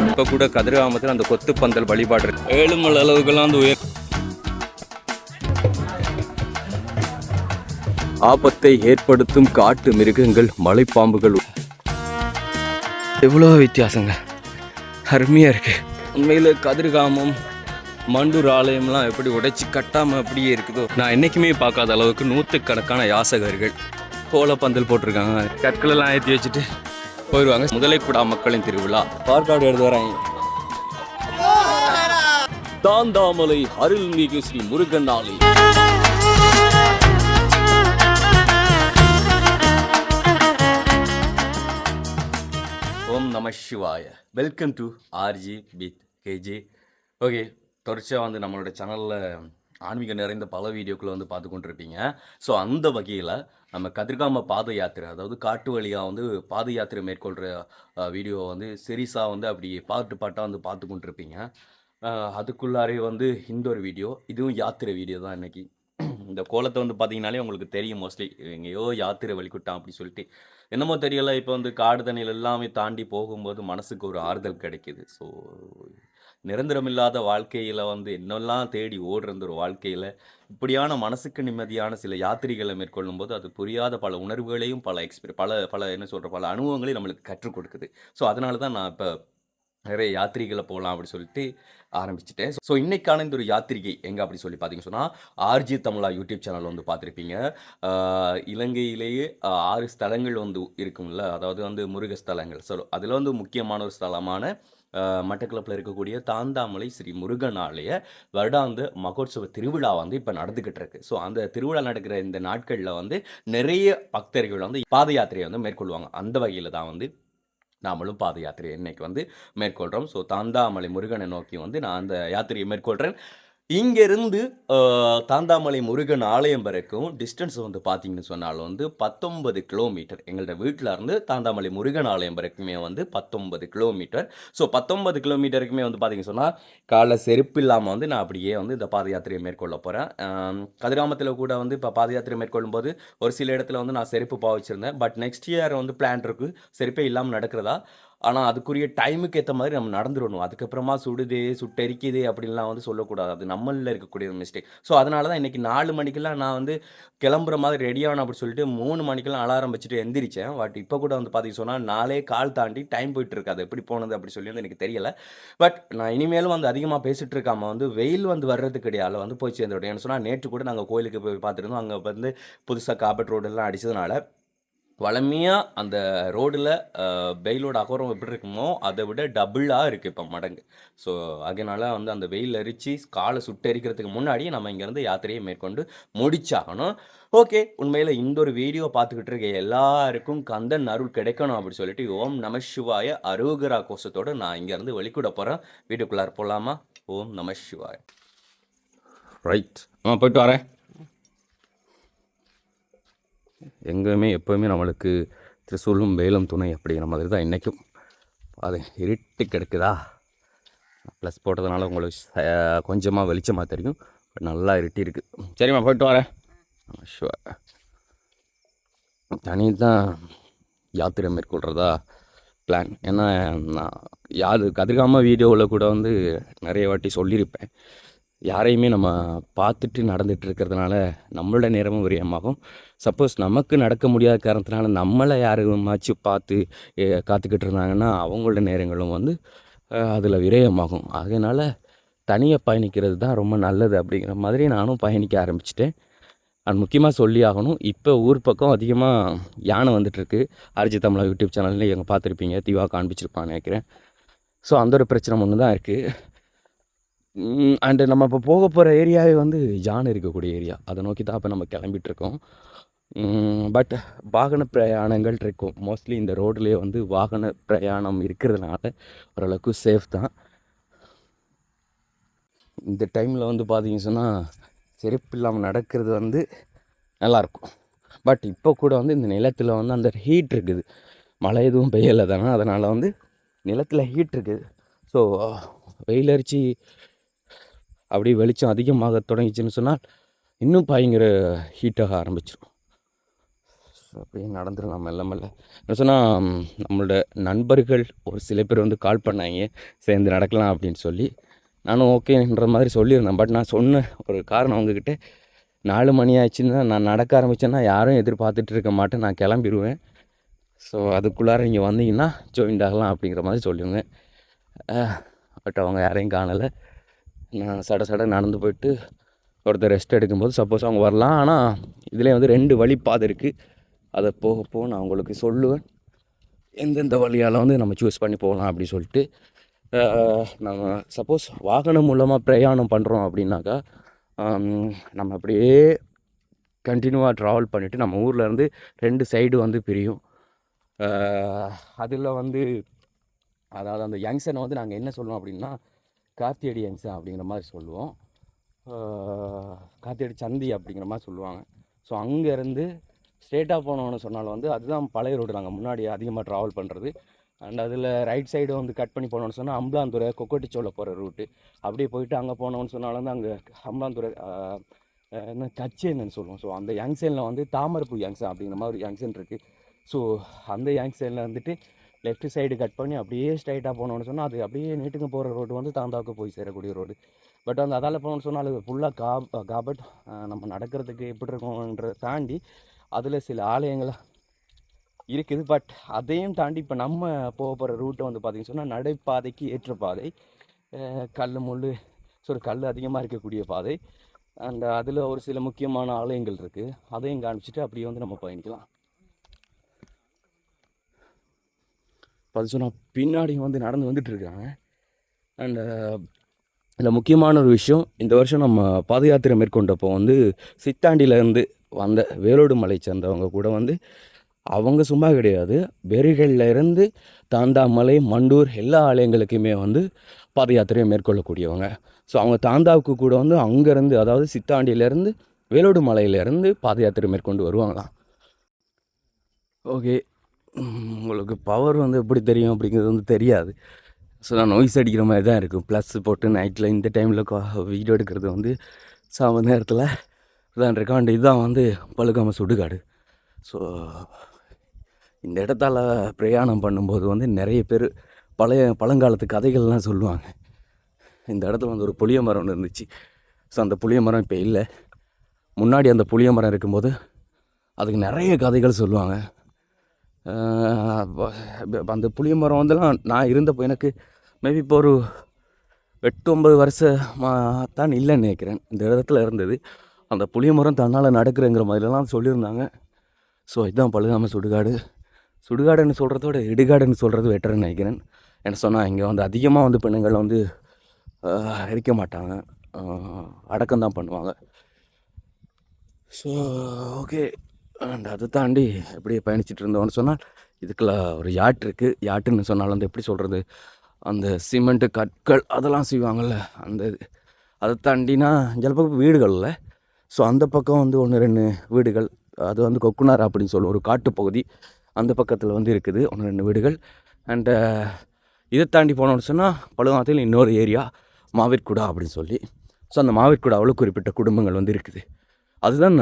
இப்போ கூட கதிர்காமத்தில் அந்த கொத்து பந்தல் வழிபாடு இருக்கு. ஏழுமலை அளவுக்கெல்லாம் அந்த உயர் ஆபத்தை ஏற்படுத்தும் காட்டு மிருகங்கள், மலைப்பாம்புகள், எவ்வளோ வித்தியாசங்க, அருமையாக இருக்குது. உண்மையில் கதிர்காமம் மண்டூர் ஆலயம்லாம் எப்படி உடைச்சி கட்டாமல் அப்படியே இருக்குதோ, நான் என்றைக்குமே பார்க்காத அளவுக்கு நூற்றுக்கணக்கான யாசகர்கள் கோலப்பந்தல் போட்டிருக்காங்க. கற்களெல்லாம் ஏற்றி வச்சுட்டு போயிடுவாங்க. முதலைக்குடா மக்களின் திருவிழா பார்க்காடு எடுத்து வராங்க. தாந்தாமலை அருள்மிகு ஸ்ரீ முருகன் ஆலயம். ஓம் நம சிவாய. Welcome to RG with KJ. Okay, தொடர்ச்சியாக வந்து நம்மளோட சேனலில் ஆன்மீகம் நிறைந்த பல வீடியோக்களை வந்து பார்த்து கொண்டிருப்பீங்க. ஸோ அந்த வகையில் நம்ம கதிர்காம பாத யாத்திரை, அதாவது காட்டு வழியாக வந்து பாத யாத்திரை மேற்கொள்கிற வீடியோவை வந்து சீரியஸாக வந்து அப்படி பாட்டாக வந்து பார்த்து கொண்டிருப்பீங்க. அதுக்குள்ளாரே வந்து இந்த ஒரு வீடியோ, இதுவும் யாத்திரை வீடியோ தான். இன்றைக்கி இந்த கோலத்தை வந்து பார்த்தீங்கனாலே உங்களுக்கு தெரியும், மோஸ்ட்லி எங்கேயோ யாத்திரை வழிகுட்டான் அப்படி சொல்லிட்டு என்னமோ தெரியலை. இப்போ வந்து காடு தண்ணியில் எல்லாமே தாண்டி போகும்போது மனசுக்கு ஒரு ஆறுதல் கிடைக்கிது. ஸோ நிரந்தரமில்லாத வாழ்க்கையில் வந்து என்னெல்லாம் தேடி ஓடுற ஒரு வாழ்க்கையில் இப்படியான மனசுக்கு நிம்மதியான சில யாத்திரைகளை மேற்கொள்ளும் போது அது புரியாத பல உணர்வுகளையும் பல என்ன சொல்கிற பல அனுபவங்களையும் நம்மளுக்கு கற்றுக் கொடுக்குது. ஸோ அதனால தான் நான் இப்போ நிறைய யாத்திரைகளை போகலாம் அப்படி சொல்லிட்டு ஆரம்பிச்சிட்டேன். ஸோ இன்றைக்கான இந்த ஒரு யாத்திரிகை எங்கே அப்படி சொல்லி பார்த்தீங்கன்னு சொன்னால், ஆர்ஜி தமிழா யூடியூப் சேனல் வந்து பார்த்துருப்பீங்க. இலங்கையிலேயே 6 ஸ்தலங்கள் வந்து இருக்கும்ல, அதாவது வந்து முருக ஸ்தலங்கள். ஸோ அதில் வந்து முக்கியமான ஒரு ஸ்தலமான மட்டக்களப்பில் இருக்கக்கூடிய தாந்தாமலை ஸ்ரீ முருகன் ஆலய வருடாந்த மகோத்சவ திருவிழா வந்து இப்போ நடந்துக்கிட்டு இருக்கு. ஸோ அந்த திருவிழா நடக்கிற இந்த நாட்களில் வந்து நிறைய பக்தர்கள் வந்து பாத யாத்திரையை வந்து மேற்கொள்வாங்க. அந்த வகையில் தான் வந்து நாமளும் பாத யாத்திரை இன்னைக்கு வந்து மேற்கொள்கிறோம். ஸோ தாந்தாமலை முருகனை நோக்கி வந்து நான் அந்த யாத்திரையை மேற்கொள்கிறேன். இங்கேருந்து தாந்தாமலை முருகன் ஆலயம் வரைக்கும் டிஸ்டன்ஸ் வந்து பார்த்தீங்கன்னு சொன்னாலும் வந்து 19 கிலோமீட்டர். எங்களோட வீட்டில் இருந்து தாந்தாமலை முருகன் ஆலயம் வரைக்குமே வந்து 19 கிலோமீட்டர். ஸோ 19 கிலோமீட்டருக்குமே வந்து பார்த்தீங்கன்னு சொன்னால் காலைல செருப்பு இல்லாமல் வந்து நான் அப்படியே வந்து இந்த பாத யாத்திரையை மேற்கொள்ள போகிறேன். கதிராமத்தில் கூட வந்து இப்போ பாத யாத்திரை மேற்கொள்ளும் போது ஒரு சில இடத்துல வந்து நான் செருப்பு பாவிச்சிருந்தேன். பட் நெக்ஸ்ட் இயர் வந்து பிளான் இருக்குது செருப்பே இல்லாமல் நடக்கிறதா. ஆனால் அதுக்குரிய டைமுக்கு ஏற்ற மாதிரி நம்ம நடந்துடணும். அதுக்கப்புறமா சுட்டெரிக்குது அப்படின்லாம் வந்து சொல்லக்கூடாது. அது நம்மளில் இருக்கக்கூடிய ஒரு மிஸ்டேக். ஸோ அதனால தான் இன்றைக்கி 4 மணிக்கெல்லாம் நான் வந்து கிளம்புற மாதிரி ரெடியாகணும் அப்படி சொல்லிட்டு 3 மணிக்கெல்லாம் அலாரம் வச்சுட்டு எந்திரிச்சேன். பட் இப்போ கூட வந்து பார்த்தீங்கன்னு சொன்னால் 4 தாண்டி டைம் போயிட்டு இருக்காது. எப்படி போனது அப்படி சொல்லி வந்து எனக்கு தெரியலை. பட் நான் இனிமேலும் வந்து அதிகமாக பேசிகிட்டு இருக்காமல் வந்து வெயில் வந்து வர்றதுக்கு இடையால் வந்து போய் சேர்ந்துவிட்டேன். ஏன்னு சொன்னால் நேற்று கூட நாங்கள் கோயிலுக்கு போய் பார்த்துருந்தோம். அங்கே வந்து புதுசாக கார்பெட் ரோடெல்லாம் அடித்ததுனால வளமையாக அந்த ரோடில் வெயிலோட அகோரம் எப்படி இருக்குமோ அதை விட டபுளாக இருக்குது இப்போ மடங்கு. ஸோ அதனால் வந்து அந்த வெயில் அரித்து காலை சுட்டெரிக்கிறதுக்கு முன்னாடி நம்ம இங்கேருந்து யாத்திரையை மேற்கொண்டு முடிச்சாகணும். ஓகே, உண்மையில் இந்த ஒரு வீடியோ பார்த்துக்கிட்டு இருக்க எல்லாருக்கும் கந்தன் அருள் கிடைக்கணும் அப்படி சொல்லிட்டு ஓம் நம சிவாய அரோகரா கோஷத்தோடு நான் இங்கேருந்து வெளிக்கூட போகிறேன். வீட்டுக்குள்ளார போகலாமா? ஓம் நம சிவாய. ரைட், நான் போயிட்டு வரேன். எங்கேயுமே எப்போவுமே நம்மளுக்கு திரிசூலும் வேலும் துணை அப்படிங்கிற மாதிரி தான் இன்றைக்கும். அது இருட்டு கிடக்குதா, ப்ளஸ் போட்டதுனால உங்களுக்கு கொஞ்சமாக வெளிச்சமாக தெரியும். நல்லா இருட்டி இருக்குது. சரிம்மா, போயிட்டு வரேன். ஷுவர். தனி தான் யாத்திரை மேற்கொள்கிறதா பிளான். ஏன்னா நான் கதிர்காம வீடியோவில் கூட வந்து நிறைய வாட்டி சொல்லியிருப்பேன், யாரையுமே நம்ம பார்த்துட்டு நடந்துகிட்டு இருக்கிறதுனால நம்மளோட நேரமும் விரயமாகும். சப்போஸ் நமக்கு நடக்க முடியாத காரணத்தினால நம்மளை யாருமாச்சும் பார்த்து காத்துக்கிட்டு இருந்தாங்கன்னா அவங்களோட நேரங்களும் வந்து அதில் விரயமாகும். அதனால் தனியாக பயணிக்கிறது தான் ரொம்ப நல்லது அப்படிங்கிற மாதிரி நானும் பயணிக்க ஆரம்பிச்சிட்டேன். அது முக்கியமாக சொல்லி ஆகணும், இப்போ ஊர் பக்கம் அதிகமாக யானை வந்துட்டுருக்கு. ஆர்ஜி தமிழா யூடியூப் சேனல்ல எங்கே பார்த்துருப்பீங்க, தீவா காண்பிச்சிருப்பான்னு நினைக்கிறேன். ஸோ அந்த ஒரு பிரச்சனை ஒன்று தான் இருக்குது. அண்டு நம்ம இப்போ போக போகிற ஏரியாவே வந்து யானை இருக்கக்கூடிய ஏரியா. அதை நோக்கி தான் இப்போ நம்ம கிளம்பிகிட்ருக்கோம். பட் வாகன பிரயாணங்கள் இருக்கும். மோஸ்ட்லி இந்த ரோட்லேயே வந்து வாகன பிரயாணம் இருக்கிறதுனால ஓரளவுக்கு சேஃப் தான். இந்த டைமில் வந்து பார்த்தீங்கன்னு சொன்னால் செருப்பு இல்லாமல் நடக்கிறது வந்து நல்லாயிருக்கும். பட் இப்போ கூட வந்து இந்த நிலத்தில் வந்து அந்த ஹீட் இருக்குது. மழை எதுவும் பெய்யலை தானே, அதனால் வந்து நிலத்தில் ஹீட் இருக்குது. ஸோ வெயில் அரிச்சு அப்படி வெளிச்சம் அதிகமாக தொடங்கிச்சுன்னு சொன்னால் இன்னும் பயங்கர ஹீட்டாக ஆரம்பிச்சிடும். அப்படியே நடந்துடலாம் மெல்ல மெல்ல. என்ன சொன்னால் நம்மளோட நண்பர்கள் ஒரு சில பேர் வந்து கால் பண்ணாங்க, சேர்ந்து நடக்கலாம் அப்படின்னு சொல்லி. நானும் ஓகேன்ற மாதிரி சொல்லியிருந்தேன். பட் நான் சொன்ன ஒரு காரணம் அவங்கக்கிட்ட 4 மணி ஆச்சுன்னா நான் நடக்க ஆரம்பித்தேன்னா யாரும் எதிர்பார்த்துட்டு இருக்க மாட்டேன், நான் கிளம்பிடுவேன். ஸோ அதுக்குள்ளார இங்கே வந்தீங்கன்னா ஜாயின்ட் ஆகலாம் அப்படிங்கிற மாதிரி சொல்லியிருந்தேன். பட் அவங்க யாரையும் காணலை. நான் சட நடந்து போயிட்டு ஒருத்தர் ரெஸ்ட் எடுக்கும்போது சப்போஸ் அவங்க வரலாம். ஆனால் இதிலே வந்து 2 வழிப்பாதை இருக்குது. அதை போக நான் உங்களுக்கு சொல்லுவேன் எந்தெந்த வழியால் வந்து நம்ம சூஸ் பண்ணி போகலாம் அப்படி சொல்லிட்டு. நம்ம சப்போஸ் வாகனம் மூலமாக பிரயாணம் பண்ணுறோம் அப்படின்னாக்கா நம்ம அப்படியே கண்டினியூவாக ட்ராவல் பண்ணிவிட்டு நம்ம ஊர்லேருந்து 2 சைடு வந்து பிரியும். அதில் வந்து அதாவது அந்த யங்ஷனை வந்து நாங்கள் என்ன சொல்லுவோம் அப்படின்னா கார்த்தியடி யங்ஷன் அப்படிங்கிற மாதிரி சொல்லுவோம். கார்த்தியடி சந்தி அப்படிங்கிற மாதிரி சொல்லுவாங்க. ஸோ அங்கேருந்து ஸ்ட்ரெயிட்டாக போனோன்னு சொன்னாலும் வந்து அதுதான் பழைய ரோடு நாங்கள் முன்னாடி அதிகமாக ட்ராவல் பண்ணுறது. அண்ட் அதில் ரைட் சைடு வந்து கட் பண்ணி போனோன்னு சொன்னால் அம்பலாந்துறை கொக்கட்டிச்சோலை போகிற ரூட்டு. அப்படியே போயிட்டு அங்கே போனோன்னு சொன்னாலும் வந்து அங்கே அம்பலாந்துறை என்ன கச்சேன்னு சொல்லுவோம். ஸோ அந்த யங்ஷனில் வந்து தாமரைப்பூ யங்ஷன் அப்படிங்கிற மாதிரி ஒரு யங்ஷன் இருக்குது. ஸோ அந்த யங்ஷனில் வந்துட்டு லெஃப்ட் சைடு கட் பண்ணி அப்படியே ஸ்ட்ரைட்டாக போனோன்னு சொன்னால் அது அப்படியே நீட்டுக்கு போகிற ரோடு வந்து தாந்தாவுக்கு போய் சேரக்கூடிய ரோடு. பட் வந்து அதால் போகணுன்னு சொன்னால் அது ஃபுல்லாக காபட் நம்ம நடக்கிறதுக்கு எப்படி இருக்கோன்றதை தாண்டி அதில் சில ஆலயங்கள் இருக்குது. பட் அதையும் தாண்டி இப்போ நம்ம போக போகிற ரூட்டை வந்து பார்த்திங்கன்னு சொன்னால் நடைபாதைக்கு ஏற்ற பாதை, கல் முள் கல் அதிகமாக இருக்கக்கூடிய பாதை. அண்ட் அதில் ஒரு சில முக்கியமான ஆலயங்கள் இருக்குது. அதையும் காமிச்சிட்டு அப்படியே வந்து நம்ம பயணிக்கலாம். அது சொன்னால் பின்னாடி வந்து நடந்து வந்துட்டுருக்காங்க. அண்டு இதில் முக்கியமான ஒரு விஷயம், இந்த வருஷம் நம்ம பாத யாத்திரை மேற்கொண்டப்போ வந்து சித்தாண்டியிலேருந்து வந்த வேலோடு மலை சேர்ந்தவங்க கூட வந்து அவங்க சும்மா கிடையாது, பெரிகளில் தாந்தாமலை, மண்டூர் எல்லா ஆலயங்களுக்குமே வந்து பாத யாத்திரையை மேற்கொள்ளக்கூடியவங்க. ஸோ அவங்க தாந்தாவுக்கு கூட வந்து அங்கேருந்து அதாவது சித்தாண்டியிலேருந்து வேலோடு மலையிலேருந்து பாத யாத்திரை மேற்கொண்டு வருவாங்களாம். ஓகே, உங்களுக்கு பவர் வந்து எப்படி தெரியும் அப்படிங்கிறது வந்து தெரியாது. ஸோ நான் நோய்ஸ் அடிக்கிற மாதிரி தான் இருக்கும். ப்ளஸ் போட்டு நைட்டில் இந்த டைமில் வீடியோ எடுக்கிறது வந்து சாம நேரத்தில் தான் இருக்காண்டு. இதுதான் வந்து பழுகாம சுடுகாடு. ஸோ இந்த இடத்தால் பிரயாணம் பண்ணும்போது வந்து நிறைய பேர் பழங்காலத்து கதைகள்லாம் சொல்லுவாங்க. இந்த இடத்துல வந்து ஒரு புளிய மரம் ஒன்று இருந்துச்சு. ஸோ அந்த புளிய மரம் இப்போ இல்லை. முன்னாடி அந்த புளிய மரம் இருக்கும்போது அதுக்கு நிறைய கதைகள் சொல்லுவாங்க. அந்த புளிய மரம் வந்துலாம் நான் இருந்தப்போ எனக்கு மேபி இப்போ ஒரு 8-9 வருஷமாக தான் இல்லைன்னு நினைக்கிறேன் இந்த இடத்துல இருந்தது. அந்த புளிய மரம் தன்னால் நடக்கிறங்கிற மாதிரிலாம் சொல்லியிருந்தாங்க. ஸோ இதுதான் பழுகாமல் சுடுகாடு. சுடுகாடுன்னு சொல்கிறதோட இடுகாடுன்னு சொல்கிறது வெட்டர்ன்னு நினைக்கிறேன். என்ன சொன்னால் இங்கே வந்து அதிகமாக வந்து பெண்ணுங்கள் வந்து இருக்க மாட்டாங்க, அடக்கம் தான் பண்ணுவாங்க. ஸோ ஓகே, அண்ட் அதை தாண்டி எப்படியே பயணிச்சுட்டு இருந்தோம்னு சொன்னால் இதுக்குள்ள ஒரு யாட் இருக்குது. யாட்டுன்னு சொன்னால் வந்து எப்படி சொல்கிறது, அந்த சிமெண்ட்டு கற்கள் அதெல்லாம் செய்வாங்கள்ல அந்த இது. அதை தாண்டினா பக்கம் வீடுகளில். ஸோ அந்த பக்கம் வந்து 1-2 வீடுகள், அது வந்து கொக்குனார் அப்படின்னு சொல்லுவோம், ஒரு காட்டுப்பகுதி. அந்த பக்கத்தில் வந்து இருக்குது 1-2 வீடுகள். அண்டு இதை தாண்டி போனோம்னு சொன்னால் பழுவாத்தில் இன்னொரு ஏரியா மாவிற்குடா அப்படின்னு சொல்லி. ஸோ அந்த மாவிற்குடாவில் குறிப்பிட்ட குடும்பங்கள் வந்து இருக்குது. அதுதான்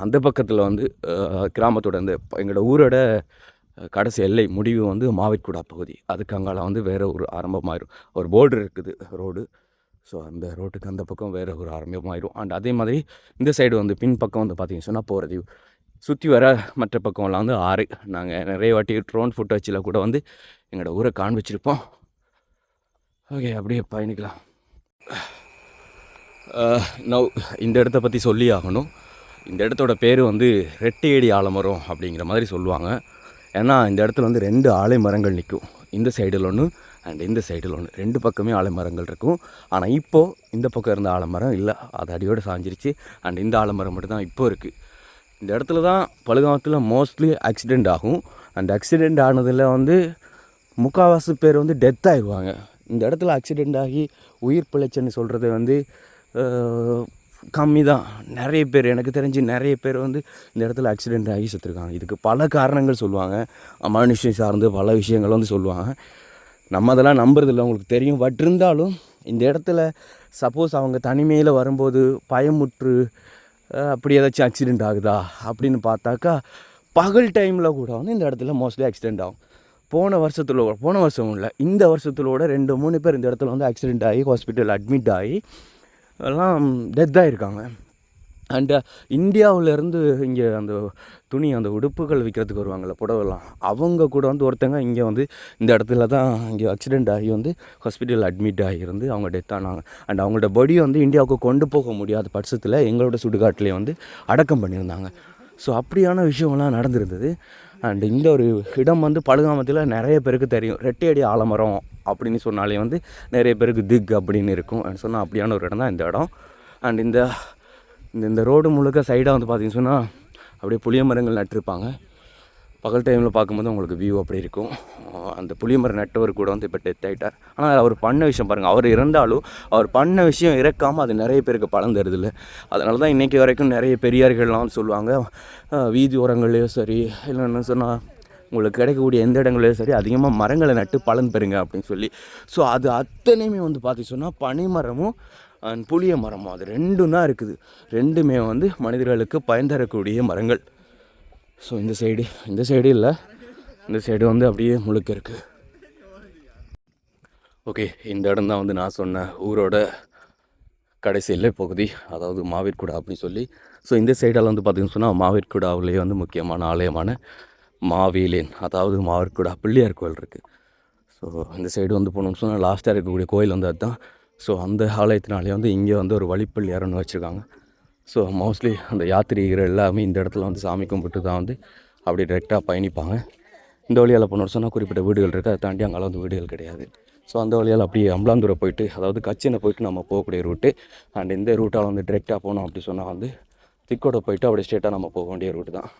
அந்த பக்கத்தில் வந்து கிராமத்தோட அந்த எங்களோட ஊரோட கடைசி எல்லை முடிவு வந்து மாவிற்குடா பகுதி. அதுக்கு அங்கால வந்து வேறு ஒரு ஆரம்பமாயிரும். ஒரு போர்டு இருக்குது ரோடு. ஸோ அந்த ரோட்டுக்கு அந்த பக்கம் வேறு ஒரு ஆரம்பமாயிரும். அண்ட் அதே மாதிரி இந்த சைடு வந்து பின்பக்கம் வந்து பார்த்திங்க சொன்னால் போகிறது சுற்றி வர மற்ற பக்கம்லாம் வந்து ஆறு. நாங்கள் நிறைய வாட்டி ட்ரோன் ஃபுட்டேஜில் கூட வந்து எங்களோட ஊரை காண்பிச்சிருப்போம். ஓகே, அப்படியே பயணிக்கலாம். நவ் இந்த இடத்த பற்றி சொல்லி ஆகணும். இந்த இடத்தோட பேர் வந்து ரெட்டையடி ஆலமரம் அப்படிங்கிற மாதிரி சொல்லுவாங்க. ஏன்னா இந்த இடத்துல வந்து 2 ஆலைமரங்கள் நிற்கும். இந்த சைடில் ஒன்று அண்ட் இந்த சைடில் ஒன்று, 2 பக்கமே ஆலைமரங்கள் இருக்கும். ஆனால் இப்போது இந்த பக்கம் இருந்த ஆலமரம் இல்லை, அது அடியோடு சாஞ்சிருச்சு. அண்ட் இந்த ஆலமரம் மட்டும் தான் இப்போ இருக்குது. இந்த இடத்துல தான் பழுகாமத்தில் மோஸ்ட்லி ஆக்சிடெண்ட் ஆகும். அண்ட் ஆக்சிடெண்ட் ஆனதில் வந்து முக்கால்வாசி பேர் வந்து டெத் ஆகிடுவாங்க. இந்த இடத்துல ஆக்சிடெண்ட் ஆகி உயிர் பிழைச்சன்னு சொல்கிறது வந்து கம்மி தான். நிறைய பேர் எனக்கு தெரிஞ்சு நிறைய பேர் வந்து இந்த இடத்துல ஆக்சிடெண்ட் ஆகி செத்துருக்காங்க. இதுக்கு பல காரணங்கள் சொல்லுவாங்க, மனுஷன் சார்ந்து பல விஷயங்கள் வந்து சொல்லுவாங்க. நம்ம அதெல்லாம் நம்புறதில்லை, உங்களுக்கு தெரியும். பட் இருந்தாலும் இந்த இடத்துல சப்போஸ் அவங்க தனிமையில் வரும்போது பயமுற்று அப்படி ஏதாச்சும் ஆக்சிடெண்ட் ஆகுதா அப்படின்னு பார்த்தாக்கா பகல் டைமில் கூட வந்து இந்த இடத்துல மோஸ்ட்லி ஆக்சிடெண்ட் ஆகும். போன வருஷம் இல்லை, இந்த வருஷத்துலோட 2-3 பேர் இந்த இடத்துல வந்து ஆக்சிடெண்ட் ஆகி ஹாஸ்பிட்டல் அட்மிட் ஆகி எல்லாம் டெத் ஆகிருக்காங்க. அண்டு இந்தியாவிலேருந்து இங்கே அந்த துணி அந்த உடுப்புகள் விற்கிறதுக்கு வருவாங்கள்ல, புடவெல்லாம், அவங்க கூட வந்து ஒருத்தங்க இங்கே வந்து இந்த இடத்துல தான் இங்கே ஆக்சிடெண்ட் ஆகி வந்து ஹாஸ்பிட்டல் அட்மிட் ஆகியிருந்து அவங்க டெத் ஆனாங்க. அண்ட் அவங்களோட பாடியை வந்து இந்தியாவுக்கு கொண்டு போக முடியாத பட்சத்தில் எங்களோட சுடுகாட்டிலே வந்து அடக்கம் பண்ணியிருந்தாங்க. ஸோ அப்படியான விஷயம்லாம் நடந்திருந்தது. அண்ட் இந்த ஒரு இடம் வந்து படுகாமத்தில் நிறைய பேருக்கு தெரியும். ரெட்டையடி ஆலமரம் அப்படின்னு சொன்னாலே வந்து நிறைய பேருக்கு திக் அப்படின்னு இருக்கும். சொன்னால் அப்படியான ஒரு இடம் தான் இந்த இடம். அண்ட் இந்த ரோடு முழுக்க சைடாக வந்து பார்த்திங்கன்னு சொன்னால் அப்படியே புளிய மரங்கள் நட்டிருப்பாங்க. பகல் டைமில் பார்க்கும்போது உங்களுக்கு வியூ அப்படி இருக்கும். அந்த புளியமரம் நட்டவர் கூட வந்து இப்போ டெத் ஆகிட்டார். ஆனால் அவர் பண்ண விஷயம் பாருங்கள், அவர் இறந்தாலும் அவர் பண்ண விஷயம் இறக்காமல் அது நிறைய பேருக்கு பலன் தருதில்ல. அதனால தான் இன்றைக்கி வரைக்கும் நிறைய பெரியார்கள்லாம் சொல்லுவாங்க, வீதி ஓரங்கள்லேயும் சரி, இல்லைன்னு சொன்னால் உங்களுக்கு கிடைக்கக்கூடிய எந்த இடங்கள்லையும் சரி அதிகமாக மரங்களை நட்டு பலன் பெறுங்க அப்படின்னு சொல்லி. ஸோ அது அத்தனையுமே வந்து பார்த்து சொன்னால் பனைமரமும் புளிய மரமும் அது ரெண்டும் தான் இருக்குது. ரெண்டுமே வந்து மனிதர்களுக்கு பயன் தரக்கூடிய மரங்கள். ஸோ இந்த சைடு இல்லை, இந்த சைடு வந்து அப்படியே முழுக்க இருக்குது. ஓகே, இந்த இடம் தான் வந்து நான் சொன்ன ஊரோட கடைசி எல்லை பகுதி, அதாவது மாவிற்குடா அப்படின்னு சொல்லி. ஸோ இந்த சைடால் வந்து பார்த்திங்கன்னு சொன்னால் மாவிற்குடாவிலேயே வந்து முக்கியமான ஆலயமான மாவேலேன், அதாவது மாவிற்குடா பிள்ளையார் கோயில் இருக்குது. ஸோ இந்த சைடு வந்து போனோம்னு சொன்னால் லாஸ்ட்டாக இருக்கக்கூடிய கோயில் வந்து அதுதான். ஸோ அந்த ஆலயத்தினாலே வந்து இங்கே வந்து ஒரு வழிப்பள்ளியாரன்னு வச்சுருக்காங்க. ஸோ மோஸ்ட்லி அந்த யாத்திரிகர் எல்லாமே இந்த இடத்துல வந்து சாமி கும்பிட்டு தான் வந்து அப்படி டைரெக்டாக பயணிப்பாங்க. இந்த வழியால் போனோம்னு சொன்னால் குறிப்பிட்ட வீடுகள் இருக்குது, அதை தாண்டி அங்கே வந்து வீடுகள் கிடையாது. ஸோ அந்த வழியால் அப்படியே அம்பலாந்தூரை போயிட்டு, அதாவது கச்சினை போயிட்டு நம்ம போகக்கூடிய ரூட்டு. அண்ட் இந்த ரூட்டால் வந்து டைரெக்டாக போனோம் அப்படி சொன்னால் வந்து திக்கோட போயிட்டு அப்படியே ஸ்ட்ரெயிட்டாக நம்ம போக வேண்டிய ரூட்டு தான்.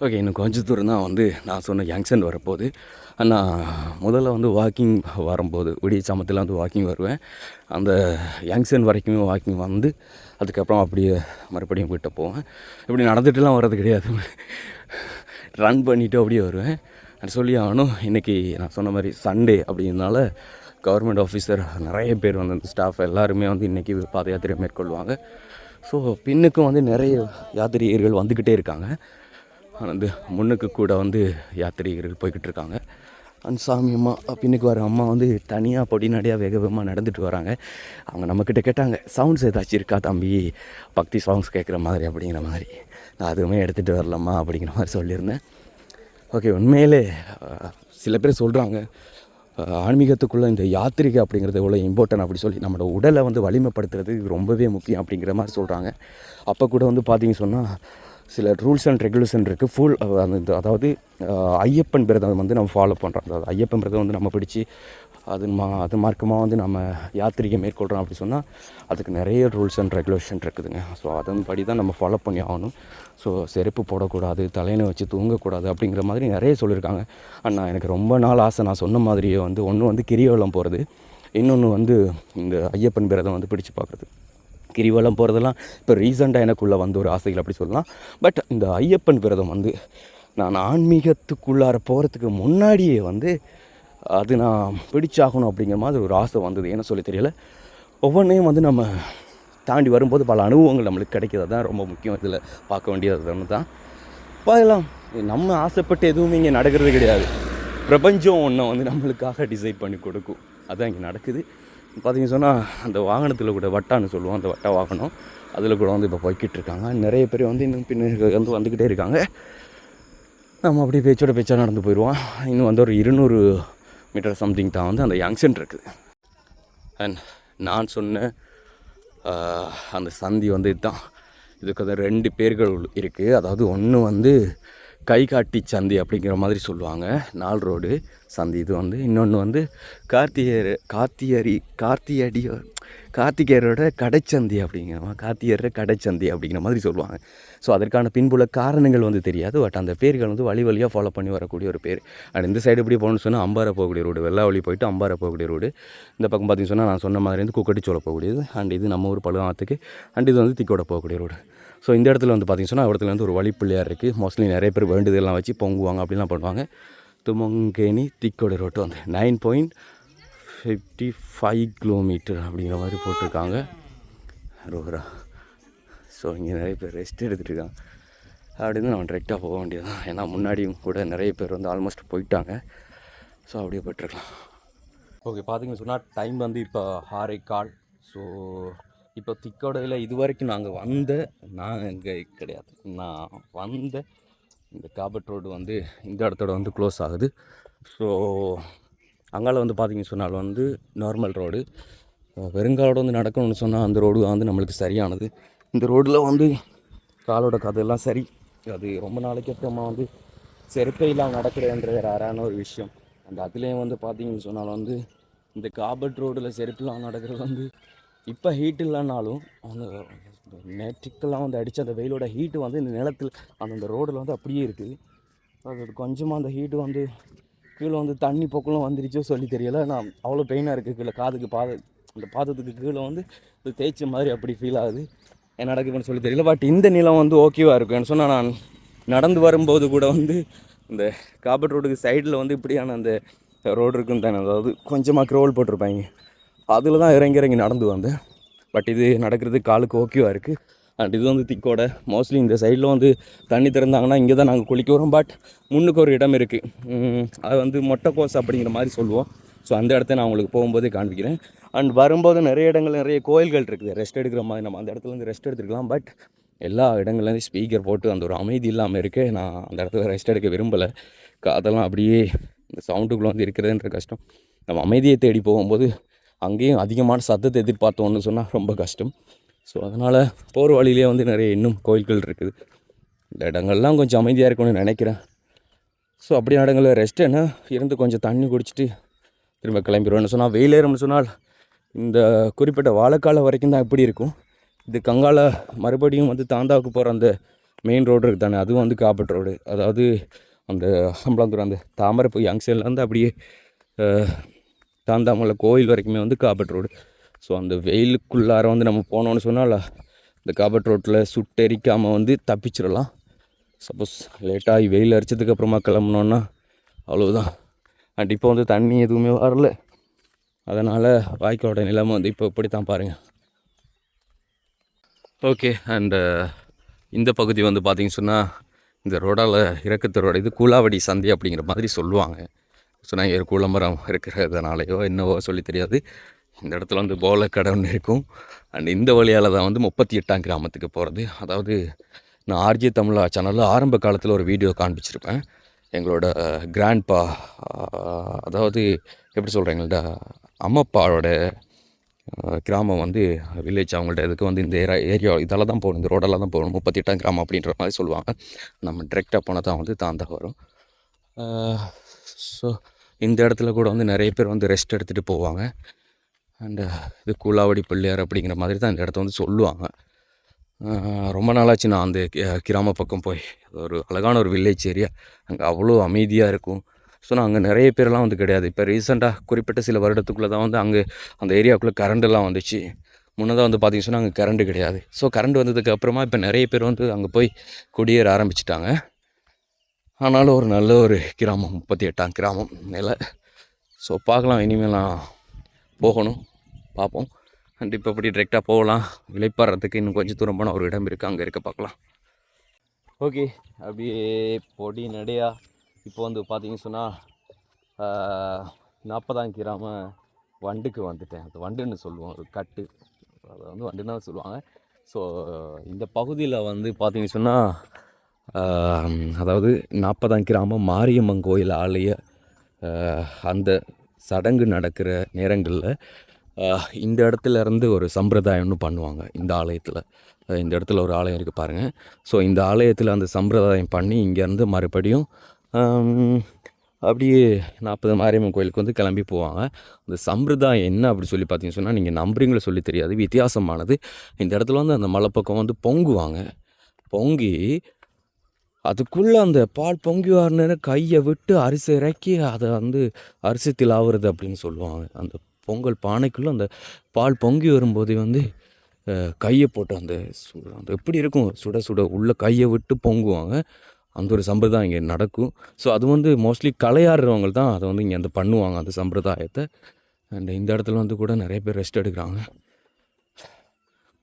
ஓகே, இன்னும் கொஞ்சம் தூரம் தான் வந்து நான் சொன்ன ஜங்ஷன் வரப்போகுது. நான் முதல்ல வந்து வாக்கிங் வரும்போது விடிய சாமத்தில் வந்து வாக்கிங் வருவேன். அந்த ஜங்ஷன் வரைக்குமே வாக்கிங் வந்து அதுக்கப்புறம் அப்படியே மறுபடியும் வீட்டை போவேன். இப்படி நடந்துட்டுலாம் வர்றது கிடையாது, ரன் பண்ணிவிட்டு அப்படியே வருவேன். அது சொல்லி ஆகணும், இன்றைக்கி நான் சொன்ன மாதிரி சண்டே அப்படிங்கிறதுனால கவர்மெண்ட் ஆஃபீஸர் நிறைய பேர் வந்து அந்த ஸ்டாஃப் எல்லாருமே வந்து இன்றைக்கி பாத யாத்திரை மேற்கொள்வாங்க. ஸோ பின்னுக்கும் வந்து நிறைய யாத்திரிகர்கள் வந்துக்கிட்டே இருக்காங்க. வந்து முன்னுக்கு கூட வந்து யாத்திரிகர்கள் போய்கிட்டு இருக்காங்க. அந்த சாமி அம்மா பின்னுக்கு வர அம்மா வந்து தனியாக பொடிநடையாக வேக வேகமாக நடந்துட்டு வராங்க. அவங்க நம்மக்கிட்ட கேட்டாங்க, சவுண்ட்ஸ் ஏதாச்சும் இருக்கா தம்பி, பக்தி சாங்ஸ் கேட்குற மாதிரி அப்படிங்கிற மாதிரி. நான் அதுவுமே எடுத்துகிட்டு வரலாமா அப்படிங்கிற மாதிரி சொல்லியிருந்தேன். ஓகே, உண்மையிலே சில பேர் சொல்கிறாங்க ஆன்மீகத்துக்குள்ளே இந்த யாத்திரிகை அப்படிங்கிறது எவ்வளோ இம்பார்ட்டன்ட் அப்படி சொல்லி, நம்மளோட உடலை வந்து வலிமைப்படுத்துறது ரொம்பவே முக்கியம் அப்படிங்கிற மாதிரி சொல்கிறாங்க. அப்போ கூட வந்து பார்த்திங்க சொன்னால் சில ரூல்ஸ் அண்ட் ரெகுலேஷன் இருக்குது. ஃபுல் அந்த அதாவது ஐயப்பன் விரதம் வந்து நம்ம ஃபாலோ பண்ணுறோம். அதாவது ஐயப்பன் விரதம் வந்து நம்ம பிடிச்சி அது மார்க்கமாக வந்து நம்ம யாத்திரிகை மேற்கொள்கிறோம் அப்படி சொன்னால் அதுக்கு நிறைய ரூல்ஸ் அண்ட் ரெகுலேஷன் இருக்குதுங்க. ஸோ அதன்படி தான் நம்ம ஃபாலோ பண்ணி ஆகணும். ஸோ செருப்பு போடக்கூடாது, தலையினை வச்சு தூங்கக்கூடாது அப்படிங்கிற மாதிரி நிறைய சொல்லியிருக்காங்க. அண்ணா எனக்கு ரொம்ப நாள் ஆசை, நான் சொன்ன மாதிரியே வந்து ஒன்று வந்து கிரிவலம் போகிறது, இன்னொன்று வந்து இந்த ஐயப்பன் விரதம் வந்து பிடிச்சு பார்க்குறது. கிரிவலம் போகிறதெல்லாம் இப்போ ரீசெண்டாக எனக்குள்ளே வந்து ஒரு ஆசைகள் அப்படி சொல்லலாம். பட் இந்த ஐயப்பன் விரதம் வந்து நான் ஆன்மீகத்துக்குள்ளார போகிறதுக்கு முன்னாடியே வந்து அது நான் பிடிச்சாகணும் அப்படிங்கிற மாதிரி ஒரு ஆசை வந்தது. ஏன்னா சொல்லி தெரியலை, ஒவ்வொன்றையும் வந்து நம்ம தாண்டி வரும்போது பல அனுபவங்கள் நம்மளுக்கு கிடைக்கிறது தான் ரொம்ப முக்கியம். இதில் பார்க்க வேண்டியது ஒன்று தான். பார்க்கலாம், நம்ம ஆசைப்பட்டு எதுவுமே இங்கே நடக்கிறது கிடையாது. பிரபஞ்சம் ஒன்றை வந்து நம்மளுக்காக டிசைட் பண்ணி கொடுக்கும், அதுதான் இங்கே நடக்குது. பார்த்திங்க சொன்னால் அந்த வாகனத்தில் கூட வட்டான்னு சொல்லுவோம், அந்த வட்டா வாகனம் அதில் கூட வந்து இப்போ போய்கிட்டு இருக்காங்க. நிறைய பேர் வந்து இன்னும் பின்னாடி வந்து வந்துக்கிட்டே இருக்காங்க. நம்ம அப்படியே பேச்சா நடந்து போயிடுவோம். இன்னும் வந்து ஒரு 200 மீட்டர் சம்திங் தான் வந்து அந்த ஜங்ஷன் இருக்குது. அண்ட் நான் சொன்ன அந்த சந்தி வந்து இதுதான். இதுக்கு வந்து 2 பேர்கள் இருக்குது. அதாவது ஒன்று வந்து கைகாட்டி சந்தி அப்படிங்கிற மாதிரி சொல்லுவாங்க, 4 ரோடு சந்தி இது வந்து. இன்னொன்று வந்து கார்த்திகேயரோட கடைச்சந்தி கடைச்சந்தி அப்படிங்கிற மாதிரி சொல்லுவாங்க. ஸோ அதற்கான பின்புல காரணங்கள் வந்து தெரியாது. பட் அந்த பேர்கள் வந்து வழியாக ஃபாலோ பண்ணி வரக்கூடிய ஒரு பேர். அண்ட் இந்த சைடு இப்படி போகணும்னு சொன்னால் அம்பாறை போகக்கூடிய ரோடு, வெள்ளாவளி போயிட்டு அம்பாறை போகக்கூடிய ரோடு. இந்த பக்கம் பார்த்திங்க சொன்னால் நான் சொன்ன மாதிரி வந்து குக்கட்டிச்சோலை போகக்கூடியது. அண்ட் இது நம்ம ஊர் பழுவாத்துக்கு. அண்ட் இது வந்து திக்கோட போகக்கூடிய ரோடு. ஸோ இந்த இடத்துல வந்து பார்த்திங்க சொன்னால் இடத்துல வந்து ஒரு வழிப்பிள்ளையார் இருக்குது. மோஸ்ட்லி நிறைய பேர் வேண்டுதெல்லாம் வச்சு பொங்குவாங்க அப்படிலாம் பண்ணுவாங்க. துமங்கேணி திக்கோட ரோட்டு வந்து 9.55 கிலோமீட்டர் அப்படிங்கிற மாதிரி போட்டிருக்காங்க ரோகரா. ஸோ இங்கே நிறைய பேர் ரெஸ்ட் எடுத்துகிட்டு இருக்காங்க. அப்படின்னு நம்ம டிரெக்டாக போக வேண்டியது தான். ஏன்னா முன்னாடியும் கூட நிறைய பேர் வந்து ஆல்மோஸ்ட் போயிட்டாங்க. ஸோ அப்படியே போய்ட்டுருக்கலாம். ஓகே, பார்த்தீங்கன்னு சொன்னால் டைம் வந்து இப்போ 6:15. ஸோ இப்போ திக்கோடையில் இது வரைக்கும் நான் இங்கே கிடையாது. நான் வந்த இந்த காபட் ரோடு வந்து இந்த இடத்தோட வந்து க்ளோஸ் ஆகுது. ஸோ அங்கால வந்து பார்த்திங்கன்னு சொன்னால் வந்து நார்மல் ரோடு. வெறுங்காலோட வந்து நடக்கணும்னு சொன்னால் அந்த ரோடு வந்து நம்மளுக்கு சரியானது. இந்த ரோட்டில் வந்து காலோட கதையெல்லாம் சரி. அது ரொம்ப நாளைக்கு அப்புறமா வந்து செருப்பையெல்லாம் நடக்கிறேன்ற ரேரான ஒரு விஷயம். அதுலேயும் வந்து பார்த்திங்கன்னு சொன்னால் வந்து இந்த காபட் ரோடில் செருப்புலாம் நடக்கிறது வந்து இப்போ ஹீட் இல்லைனாலும் அந்த நேற்றுக்கெல்லாம் வந்து அடித்த அந்த வெயிலோட ஹீட்டு வந்து இந்த நிலத்தில் அந்த ரோடில் வந்து அப்படியே இருக்குது. அது கொஞ்சமாக அந்த ஹீட்டு வந்து கீழே வந்து தண்ணி பொக்கலும் வந்துருச்சோ சொல்லி தெரியலை. நான் அவ்வளோ பெயினாக இருக்குது. கீழே காதுக்கு அந்த பாதத்துக்கு கீழே வந்து இது தேய்ச்ச மாதிரி அப்படி ஃபீல் ஆகுது. என்ன நடக்குதுன்னு சொல்லி தெரியல. பட் இந்த நிலம் வந்து ஓகேவாக இருக்கும். என்ன சொன்னால் நான் நடந்து வரும்போது கூட வந்து இந்த காபட் ரோடுக்கு சைடில் வந்து இப்படியான அந்த ரோடு இருக்குன்னு தானே, அதாவது கொஞ்சமாக க்ரோல் போட்டிருப்பாங்க, அதில் தான் இறங்கி நடந்து வந்தேன். பட் இது நடக்கிறது காலுக்கு ஓகேவாக இருக்குது. அண்ட் இது வந்து திக்கோட மோஸ்ட்லி இந்த சைடில் வந்து தண்ணி திறந்தாங்கன்னா இங்கே தான் நாங்கள் குளிக்க வரோம். பட் முன்னுக்கு ஒரு இடம் இருக்குது, அது வந்து மொட்டைக்கோஸ் அப்படிங்கிற மாதிரி சொல்லுவோம். ஸோ அந்த இடத்த நான் உங்களுக்கு போகும்போதே காண்பிக்கிறேன். அண்ட் வரும்போது நிறைய இடங்கள் நிறைய கோயில்கள் இருக்குது ரெஸ்ட் எடுக்கிற மாதிரி. நம்ம அந்த இடத்துல வந்து ரெஸ்ட் எடுத்துக்கலாம். பட் எல்லா இடங்கள்லேருந்து ஸ்பீக்கர் போட்டு அந்த ஒரு அமைதி இல்லாமல் இருக்கு. நான் அந்த இடத்துல ரெஸ்ட் எடுக்க விரும்பலை. அதெல்லாம் அப்படியே இந்த சவுண்டுக்குள்ளே வந்து இருக்கிறதுன்ற கஷ்டம். நம்ம அமைதியை தேடி போகும்போது அங்கேயும் அதிகமான சத்தத்தை எதிர்பார்த்தோன்னு சொன்னால் ரொம்ப கஷ்டம். ஸோ அதனால் போகிற வழியிலே வந்து நிறைய இன்னும் கோயில்கள் இருக்குது. இந்த இடங்கள்லாம் கொஞ்சம் அமைதியாக இருக்கும்னு நினைக்கிறேன். ஸோ அப்படி இடங்களில் ரெஸ்ட் என்ன இருந்து கொஞ்சம் தண்ணி குடிச்சிட்டு திரும்ப கிளம்பிடுவேன்னு சொன்னால் வெயிலேறும்னு சொன்னால் இந்த குறிப்பிட்ட வாழைக்கால வரைக்கும் தான் இப்படி இருக்கும். இது கங்கால மறுபடியும் வந்து தாந்தாவுக்கு போகிற அந்த மெயின் ரோடு இருக்குது தானே, அதுவும் வந்து காபட் ரோடு. அதாவது அந்த அம்பலாந்தூர் அந்த தாமரைப்பூ யங்ஸ்டர்லேருந்து அப்படியே தாந்தாமலை கோயில் வரைக்குமே வந்து காபட் ரோடு. ஸோ அந்த வெயிலுக்குள்ளார வந்து நம்ம போனோன்னு சொன்னால் இந்த காபட் ரோட்டில் சுட்டெரிக்காமல் வந்து தப்பிச்சிடலாம். சப்போஸ் லேட்டாகி வெயில் அரிச்சதுக்கப்புறமா கிளம்புனோன்னா அவ்வளோதான். அண்ட் இப்போ வந்து தண்ணி எதுவுமே வரல. அதனால் வாய்க்காலோட நிலைமை வந்து இப்போ இப்படி தான் பாருங்கள். ஓகே, அண்டு இந்த பகுதி வந்து பார்த்திங்க சொன்னால் இந்த ரோடால் இறக்கத்து ரோடு, இது கூலாவடி சந்தை அப்படிங்கிற மாதிரி சொல்லுவாங்க. ஸோ நான் ஒரு கூலமரம் இருக்கிறதுனாலையோ என்னவோ சொல்லி தெரியாது. இந்த இடத்துல வந்து போலக்கடை ஒன்று இருக்கும். அண்ட் இந்த வழியால் தான் வந்து 38ஆம் கிராமத்துக்கு போகிறது. அதாவது நான் ஆர்ஜி தமிழா சேனலில் ஆரம்ப காலத்தில் ஒரு வீடியோ காண்பிச்சிருப்பேன். எங்களோட கிராண்ட்பா, அதாவது எப்படி சொல்கிறேங்கள்ட அம்மப்பாவோட கிராமம் வந்து வில்லேஜ், அவங்கள்ட்ட இதுக்கு வந்து இந்த ஏரியா இதால் தான் போகணும், இந்த ரோடெல்லாம் தான் போகணும், 38ஆம் கிராமம் அப்படின்ற மாதிரி சொல்லுவாங்க. நம்ம டிரெக்டாக போனால் தான் வந்து தாந்தா வரும். ஸோ இந்த இடத்துல கூட வந்து நிறைய பேர் வந்து ரெஸ்ட் எடுத்துகிட்டு போவாங்க. அண்டு இது கூலாவடி பிள்ளையார் அப்படிங்கிற மாதிரி தான் இந்த இடத்த வந்து சொல்லுவாங்க. ரொம்ப நாளாச்சு நான் அந்த கிராம பக்கம் போய். ஒரு அழகான ஒரு வில்லேஜ் ஏரியா, அங்கே அவ்வளோ அமைதியாக இருக்கும். ஸோ நான் அங்கே நிறைய பேரெலாம் வந்து கிடையாது. இப்போ ரீசெண்டாக குறிப்பிட்ட சில வருடத்துக்குள்ளே தான் வந்து அங்கே அந்த ஏரியாவுக்குள்ளே கரண்டெல்லாம் வந்துச்சு. முன்னதாக வந்து பார்த்திங்க சொன்னால் அங்கே கரண்ட்டு கிடையாது. ஸோ கரண்ட் வந்ததுக்கு அப்புறமா இப்போ நிறைய பேர் வந்து அங்கே போய் குடியேற ஆரம்பிச்சிட்டாங்க. ஆனாலும் ஒரு நல்ல ஒரு கிராமம், 38ஆம் கிராமம் நிலை. ஸோ பார்க்கலாம், இனிமேல் நான் போகணும், பார்ப்போம். அண்ட் இப்போ அப்படி டிரெக்டாக போகலாம். இளைப்பாறதுக்கு இன்னும் கொஞ்சம் தூரம் போனால் ஒரு இடம் இருக்குது, அங்கே இருக்க பார்க்கலாம். ஓகே, அப்படியே பொடி நடையா இப்போ வந்து பார்த்திங்கன்னு சொன்னால் 40ஆம் கிராம வண்டுக்கு வந்துட்டேன். அது வண்டுன்னு சொல்லுவோம், ஒரு கட்டு, அதை வந்து வண்டுன்னு தான் சொல்லுவாங்க. ஸோ இந்த பகுதியில் வந்து பார்த்திங்கன்னு சொன்னால் அதாவது 40ஆம் கிராமம் மாரியம்மன் கோயில் ஆலய அந்த சடங்கு நடக்கிற நேரங்களில் இந்த இடத்துல இருந்து ஒரு சம்பிரதாயம்னு பண்ணுவாங்க. இந்த ஆலயத்தில், இந்த இடத்துல ஒரு ஆலயம் இருக்குது பாருங்கள். ஸோ இந்த ஆலயத்தில் அந்த சம்பிரதாயம் பண்ணி இங்கேருந்து மறுபடியும் அப்படியே 40 மாரியம்மன் கோயிலுக்கு வந்து கிளம்பி போவாங்க. அந்த சம்பிரதாயம் என்ன அப்படி சொல்லி பார்த்தீங்கன்னு சொன்னால், நீங்கள் நம்புறீங்களோ சொல்லி தெரியாது, வித்தியாசமானது. இந்த இடத்துல வந்து அந்த மலைப்பக்கம் வந்து பொங்குவாங்க. பொங்கி அதுக்குள்ளே அந்த பால் பொங்கி வரணுன்னு கையை விட்டு அரிசி இறக்கி அதை வந்து அரிசி திலாவுறது அப்படின்னு சொல்லுவாங்க. அந்த பொங்கல் பானைக்குள்ளே அந்த பால் பொங்கி வரும்போது வந்து கையை போட்டு அந்த எப்படி இருக்கும், சுட சுட உள்ளே கையை விட்டு பொங்குவாங்க. அந்த ஒரு சம்பிரதாயம் இங்கே நடக்கும். ஸோ அது வந்து மோஸ்ட்லி கலையாடுறவங்க தான் அதை வந்து இங்கே அந்த பண்ணுவாங்க, அந்த சம்பிரதாயத்தை. அண்ட் இந்த இடத்துல வந்து கூட நிறைய பேர் ரெஸ்ட் எடுக்கிறாங்க.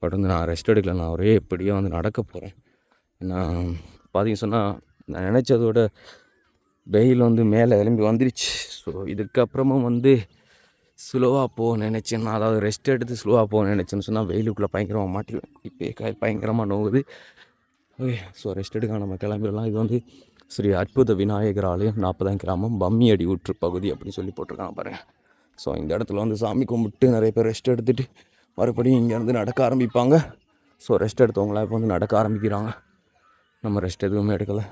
பட் வந்து நான் ரெஸ்ட் எடுக்கல, நான் ஒரே எப்படியோ வந்து நடக்க போகிறேன். ஏன்னா பார்த்தீங்க சொன்னால் நான் நினச்சதோட வெயில் வந்து மேலே எழும்பி வந்துருச்சு. ஸோ இதுக்கப்புறமும் வந்து ஸ்லோவாக போக நினச்சேன்னா, அதாவது ரெஸ்ட் எடுத்து ஸ்லோவாக போக நினச்சேன்னு சொன்னால் வெயிலுக்குள்ளே பயங்கரமாக மாட்டிடுவேன். இப்போ பயங்கரமாக நோவுது. ஓகே, ஸோ ரெஸ்ட் எடுக்க நம்ம கிளம்பிடலாம். இது வந்து ஸ்ரீ அற்புத விநாயகர் ஆலயம் 40ஆம் கிராமம் பம்மியடி ஊற்று பகுதி அப்படின்னு சொல்லி போட்டிருக்காங்க பாருங்கள். ஸோ இந்த இடத்துல வந்து சாமி கும்பிட்டு நிறைய பேர் ரெஸ்ட் எடுத்துகிட்டு மறுபடியும் இங்கேருந்து நடக்க ஆரம்பிப்பாங்க. ஸோ ரெஸ்ட் எடுத்தவங்களாம் இப்போ வந்து நடக்க ஆரம்பிக்கிறாங்க. நம்ம ரெஸ்ட் எதுவுமே எடுக்கலை,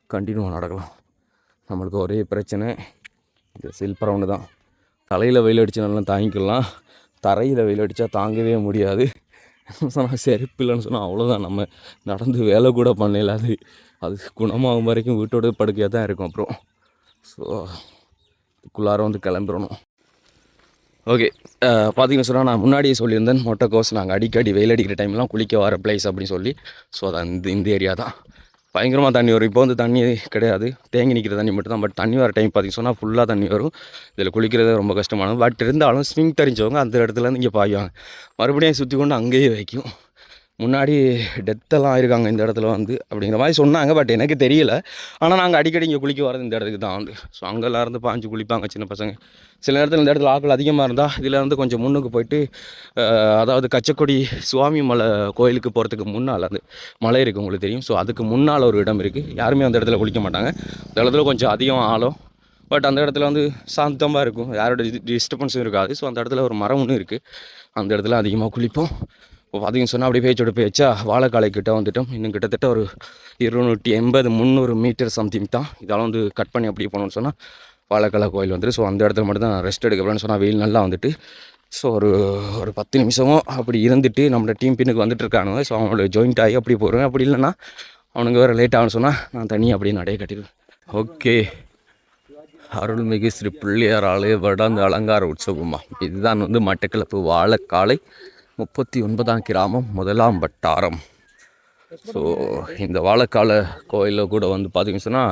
கண்டினியூவாக நடக்கலாம். நம்மளுக்கு ஒரே பிரச்சனை இந்த சில்பர் ஒன்று தான். தலையில் வெயில் அடித்து நல்லா தாங்கிக்கலாம், தரையில் வெயில் அடித்தா தாங்கவே முடியாது. சொன்னால் செருப்பு இல்லைன்னு சொன்னால் அவ்வளோதான், நம்ம நடந்து வேலை கூட பண்ணல. அது குணமாகும் வரைக்கும் வீட்டோட படுக்கையாக தான் இருக்கும். அப்புறம் ஸோ இதுக்குள்ளார வந்து கிளம்பிடணும். ஓகே, பார்த்தீங்கன்னு சொன்னால் நான் முன்னாடியே சொல்லியிருந்தேன் மொட்டைக்கோஸ் நாங்கள் அடிக்கடி வெயில் அடிக்கிற டைம்லாம் குளிக்க வர பிளேஸ் அப்படின்னு சொல்லி. ஸோ அது இந்த ஏரியா தான். பயங்கரமாக தண்ணி வரும். இப்போ வந்து தண்ணி கிடையாது, தேங்கி நிற்கிற தண்ணி மட்டும் தான். பட் தண்ணி வர டைம் பார்த்திங்க சொன்னால் ஃபுல்லாக தண்ணி வரும். இதில் குளிக்கிறது ரொம்ப கஷ்டமானது. பட் இருந்தாலும் ஸ்விங் தெரிஞ்சவங்க அந்த இடத்துலேருந்து இங்கே பாயுவாங்க, மறுபடியும் சுற்றி கொண்டு அங்கேயே வைக்கும். முன்னாடி டெத்தெல்லாம் ஆயிருக்காங்க இந்த இடத்துல வந்து அப்படிங்கிற மாதிரி சொன்னாங்க. பட் எனக்கு தெரியல. ஆனால் நாங்கள் அடிக்கடி இங்கே குளிக்க வரது இந்த இடத்துக்கு தான் வந்து. ஸோ அங்கெல்லாம் இருந்து பாஞ்சு குளிப்பாங்க சின்ன பசங்க. சில நேரத்தில் இந்த இடத்துல ஆட்கள் அதிகமாக இருந்தால் இதில் இருந்து கொஞ்சம் முன்னுக்கு போயிட்டு, அதாவது கச்சக்கொடி சுவாமி மலை கோயிலுக்கு போகிறதுக்கு முன்னால் அந்த மலை இருக்குது, உங்களுக்கு தெரியும். ஸோ அதுக்கு முன்னால் ஒரு இடம் இருக்குது. யாருமே அந்த இடத்துல குளிக்க மாட்டாங்க. அந்த இடத்துல கொஞ்சம் அதிகம் ஆழம். பட் அந்த இடத்துல வந்து சாந்தமாக இருக்கும், யாரோட டிஸ்டர்பன்ஸும் இருக்காது. ஸோ அந்த இடத்துல ஒரு மரம் ஒன்று இருக்குது, அந்த இடத்துல அதிகமாக குளிப்போம். இப்போ பார்த்தீங்கன்னு சொன்னால் அப்படியே பேச்சோட பேச்சா வாழைக்காலை கிட்ட வந்துட்டோம். இன்னும் கிட்டத்தட்ட ஒரு 280-300 மீட்டர் சம்திங் தான். இதெல்லாம் வந்து கட் பண்ணி அப்படியே போனோம்னு சொன்னால் வாழைக்காலை கோயில் வந்துட்டு. ஸோ அந்த இடத்துல மட்டும் தான் ரெஸ்ட் எடுக்கலாம்னு சொன்னால் வெயில் நல்லா வந்துட்டு. ஸோ ஒரு 10 நிமிஷமோ அப்படி இருந்துட்டு நம்மளோட டீம் பின்னுக்கு வந்துட்டு இருக்கானுங்க. ஸோ அவங்களோட ஜாயிண்ட் ஆகி அப்படி போகிறேன். அப்படி இல்லைன்னா அவனுங்க வேறு லேட் ஆகுன்னு சொன்னால் நான் தனியாக அப்படியே நடைய கட்டிடுவேன். ஓகே, அருள்மிகு ஸ்ரீ பிள்ளையார் ஆலய வருடாந்த அலங்கார உற்சவமா. இதுதான் வந்து மட்டக்களப்பு வாழைக்காலை 39ஆம் கிராமம் 1ஆம் வட்டாரம். ஸோ இந்த வாழைக்காலை கோயிலில் கூட வந்து பார்த்திங்கன்னு சொன்னால்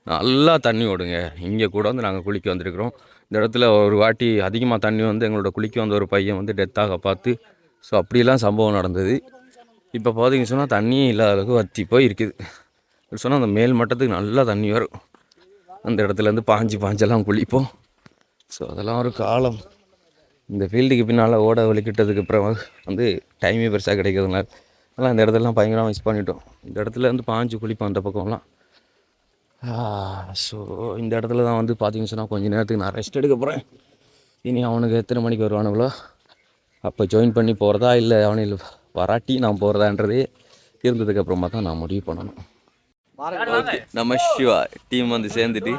நல்லா தண்ணி ஓடுங்க. இங்கே கூட வந்து நாங்கள் குளிக்க வந்திருக்கிறோம். இந்த இடத்துல ஒரு வாட்டி அதிகமாக தண்ணி வந்து எங்களோட குளிக்க வந்த ஒரு பையன் வந்து டெத்தாக பார்த்து, ஸோ அப்படிலாம் சம்பவம் நடந்தது. இப்போ பார்த்திங்கன்னு சொன்னால் தண்ணியே இல்லாத அளவுக்கு வற்றி போய் இருக்குது. சொன்னால் அந்த மேல் மட்டத்துக்கு நல்லா தண்ணி வரும். அந்த இடத்துலேருந்து பாஞ்செல்லாம் குளிப்போம். ஸோ அதெல்லாம் ஒரு காலம். இந்த ஃபீல்டுக்கு பின்னால் ஓட வலிக்கிட்டதுக்கு அப்புறம் வந்து டைமே பெருசாக கிடைக்கிறதுனால அதெல்லாம் இந்த இடத்துலலாம் பயங்கரமாக மிஸ் பண்ணிட்டோம். இந்த இடத்துல வந்து பாஞ்சு குளிப்போம் அந்த பக்கம்லாம். ஸோ இந்த இடத்துல தான் வந்து பார்த்திங்கன்னு சொன்னால் கொஞ்சம் நேரத்துக்கு நான் ரெஸ்ட் எடுக்க போகிறேன். இனி அவனுக்கு எத்தனை மணிக்கு வருவானுங்களோ அப்போ ஜாயின் பண்ணி போகிறதா இல்லை அவனுக்கு வராட்டி நான் போகிறதான்றதே இருந்ததுக்கப்புறமா தான் நான் முடிவு பண்ணணும். ஓகே, நம்ம சிவா டீம் வந்து சேர்ந்துட்டு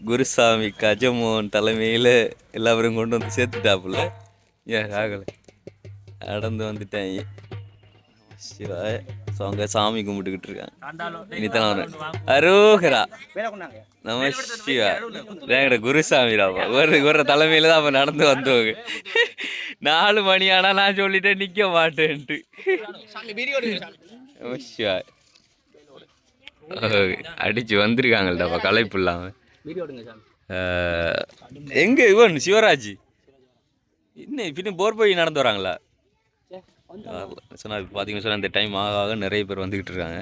குருசாமி கஜமோகன் தலைமையில் எல்லாரும் கொண்டு வந்து சேர்த்துட்டாப்புல. ஏன் ஆகலை, நடந்து வந்துட்டாங்க சிவா. ஸோ அங்கே சாமி கும்பிட்டுக்கிட்டு இருக்காங்க. இனித்தான் அரோகரா நம்ம சிவா வேங்கட குருசாமிராப்பா ஒரு தலைமையில் தான் அப்போ நடந்து வந்தவங்க. 4 மணி ஆனால் நான் சொல்லிட்டேன் நிற்க மாட்டேன்ட்டு. நம்ம சிவா அடிச்சு வந்திருக்காங்கள்டாப்பா களைப்பு இல்லாமல். எங்கே இவன் சிவராஜ் இன்னும் பின்ன போர் போய் நடந்து வராங்களா சொன்னால் பார்த்தீங்கன்னு சொன்னால் இந்த டைம் ஆக நிறைய பேர் வந்துக்கிட்டு இருக்காங்க.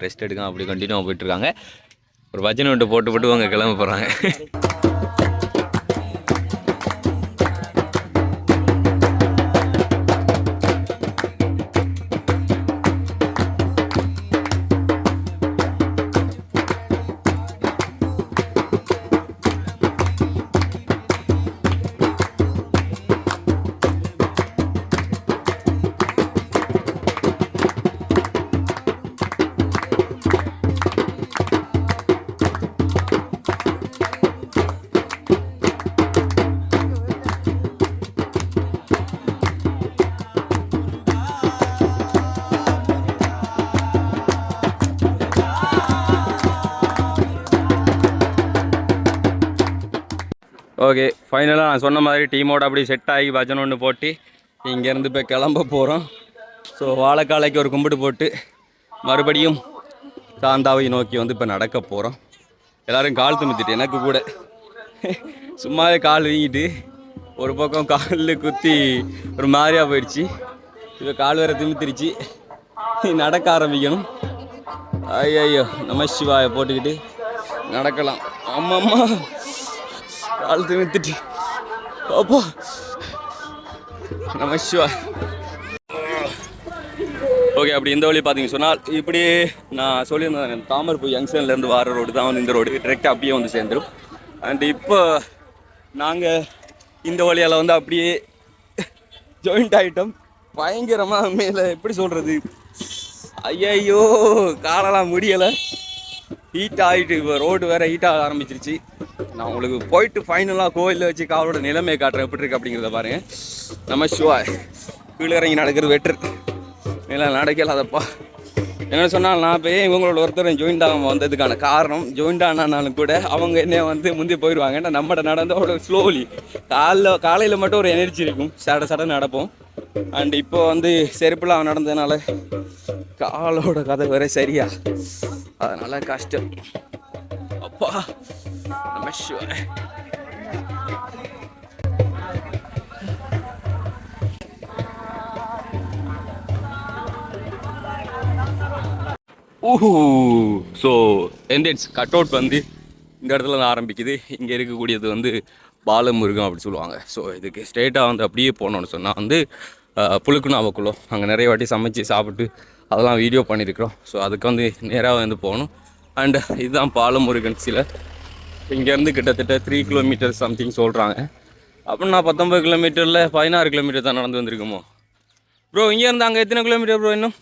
ரெஸ்ட் எடுக்க அப்படி கண்டினியூவாக போயிட்டுருக்காங்க. ஒரு பஜனை விட்டு போட்டு அவங்க கிளம்ப போகிறாங்க. ஓகே, ஃபைனலாக நான் சொன்ன மாதிரி டீமோட அப்படி செட் ஆகி பஜனை ஒன்று போட்டு இங்கேருந்து இப்போ கிளம்ப போகிறோம். ஸோ வாழைக்காலைக்கு ஒரு கும்பிட்டு போட்டு மறுபடியும் சாந்தாவை நோக்கி வந்து இப்போ நடக்க போகிறோம். எல்லோரும் கால் துமித்திட்டு எனக்கு கூட சும்மாவே கால் வீங்கிட்டு ஒரு பக்கம் காலில் குத்தி ஒரு மாதிரியாக போயிடுச்சு. இப்போ கால் வேறு திமித்திருச்சு, நடக்க ஆரம்பிக்கணும். ஐயோ நம சிவாய போட்டுக்கிட்டு நடக்கலாம். ஆமாம்மா காலத்து நிறுத்திட்டு அப்போ நம சிவாய். ஓகே, அப்படி இந்த வழி பார்த்தீங்க சொன்னால் இப்படி நான் சொல்லியிருந்தேன், தாமரைப்பூ ஜங்ஷன்லேருந்து வர ரோடு தான் வந்து இந்த ரோடு டிரெக்டாக அப்படியே வந்து சேர்ந்துடும். அண்ட் இப்போ நாங்கள் இந்த வழியால் வந்து அப்படியே ஜாயிண்ட் ஆகிட்டோம். பயங்கரமாக மேலே எப்படி சொல்கிறது, ஐயோ காலெல்லாம் முடியலை, ஹீட் ஆகிட்டு. இப்போ ரோடு வேறு ஹீட் ஆக ஆரம்பிச்சிருச்சு. நான் உங்களுக்கு போயிட்டு ஃபைனலாக கோயிலில் வச்சு காவலோட நிலைமையை காட்டுறேன் எப்படி இருக்கு அப்படிங்கிறத பாருங்கள். நம்ம ஷுவா கீழே இறங்கி நடக்கிறது வெட்டர், இல்லை நடக்கலாதப்பா. என்ன சொன்னால் நான் போய் இவங்களோட ஒருத்தர் ஜாயிண்ட் ஆகாமல் வந்ததுக்கான காரணம், ஜாயிண்ட் ஆனாலும் கூட அவங்க என்ன வந்து முந்தி போயிடுவாங்க. ஏன்னா நம்மகிட்ட நடந்து அவ்வளோ ஸ்லோலி, காலையில் மட்டும் ஒரு எனர்ஜி இருக்கும், சட நடப்போம். அண்ட் இப்போ வந்து செருப்புலாம் நடந்ததுனால காலோட கதை வேற சரியா, அதனால கஷ்டம். அப்பா நம்ம sure. So entrance cut out வந்து இந்த இடத்துல தான் ஆரம்பிக்குது. இங்கே இருக்கக்கூடியது வந்து பாலமுருகம் அப்படி சொல்லுவாங்க. ஸோ இதுக்கு ஸ்ட்ரெயிட்டாக வந்து அப்படியே போனோன்னு சொன்னால் வந்து புழுக்குனாவக்குள்ளோ அங்கே நிறைய வாட்டி சமைச்சு சாப்பிட்டு அதெல்லாம் வீடியோ பண்ணியிருக்கிறோம். ஸோ அதுக்கு வந்து நேராக வந்து போகணும். அண்டு இதுதான் பாலமுருகன் சிலை. இங்கேருந்து கிட்டத்தட்ட 3 கிலோமீட்டர் சம்திங் சொல்கிறாங்க. அப்படின்னா 19 கிலோமீட்டரில் 16 கிலோமீட்டர் தான் நடந்து வந்திருக்குமோ ப்ரோ? இங்கேருந்து அங்கே எத்தனை கிலோமீட்டர் ப்ரோ? இன்னும்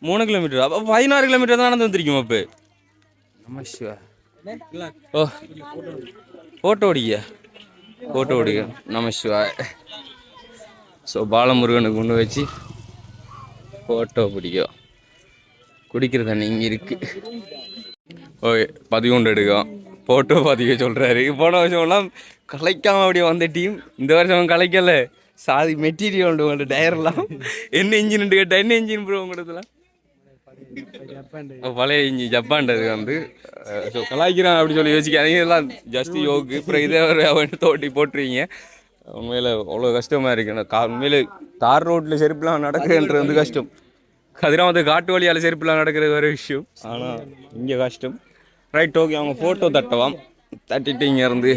3 கிலோமீட்டர். அப்போ 16 கிலோமீட்டர் தான் நடந்து வந்துருக்குமா இப்போ? நமஸ்வா. ஓ ஃபோட்டோ ஓடிக்க நமஸ்வா. ஸோ பாலமுருகனுக்கு கொண்டு வச்சு ஃபோட்டோ பிடிக்கும். குடிக்கிற தண்ணி இங்கே இருக்குது. ஓகே, 11 எடுக்கும். ஃபோட்டோ பதிக்க சொல்கிறாரு. போன வருஷம்லாம் கலைக்காமல் அப்படியே வந்த டீம் இந்த வருஷம் கலைக்கலை. சாதி மெட்டீரியல் உண்டு உங்கள்ட்ட. டயர்லாம் என்ன இன்ஜின் கேட்டால் என்ன இன்ஜின் ப்ரோ உங்களதுலாம்? பழைய இன்ஜின் ஜப்பான்றது வந்து. ஸோ கலாய்க்கிறான் அப்படி சொல்லி யோசிக்காதீங்க. எல்லாம் ஜஸ்ட் யோக்கு. அப்புறம் இதே ஒரு தோட்டி போட்டுருவீங்க. உண்மையில் அவ்வளோ கஷ்டமாக இருக்குது. உண்மையில் தார் ரோட்டில் செருப்புலாம் நடக்குதுன்றது வந்து கஷ்டம். கதிராமத்து காட்டு வழியால் செருப்புலாம் நடக்கிறது வேறு விஷயம். ஆனால் இங்கே கஷ்டம். Right, okay. அவங்க ஃபோட்டோ தட்டவாம். தட்டிட்டு இங்கேருந்து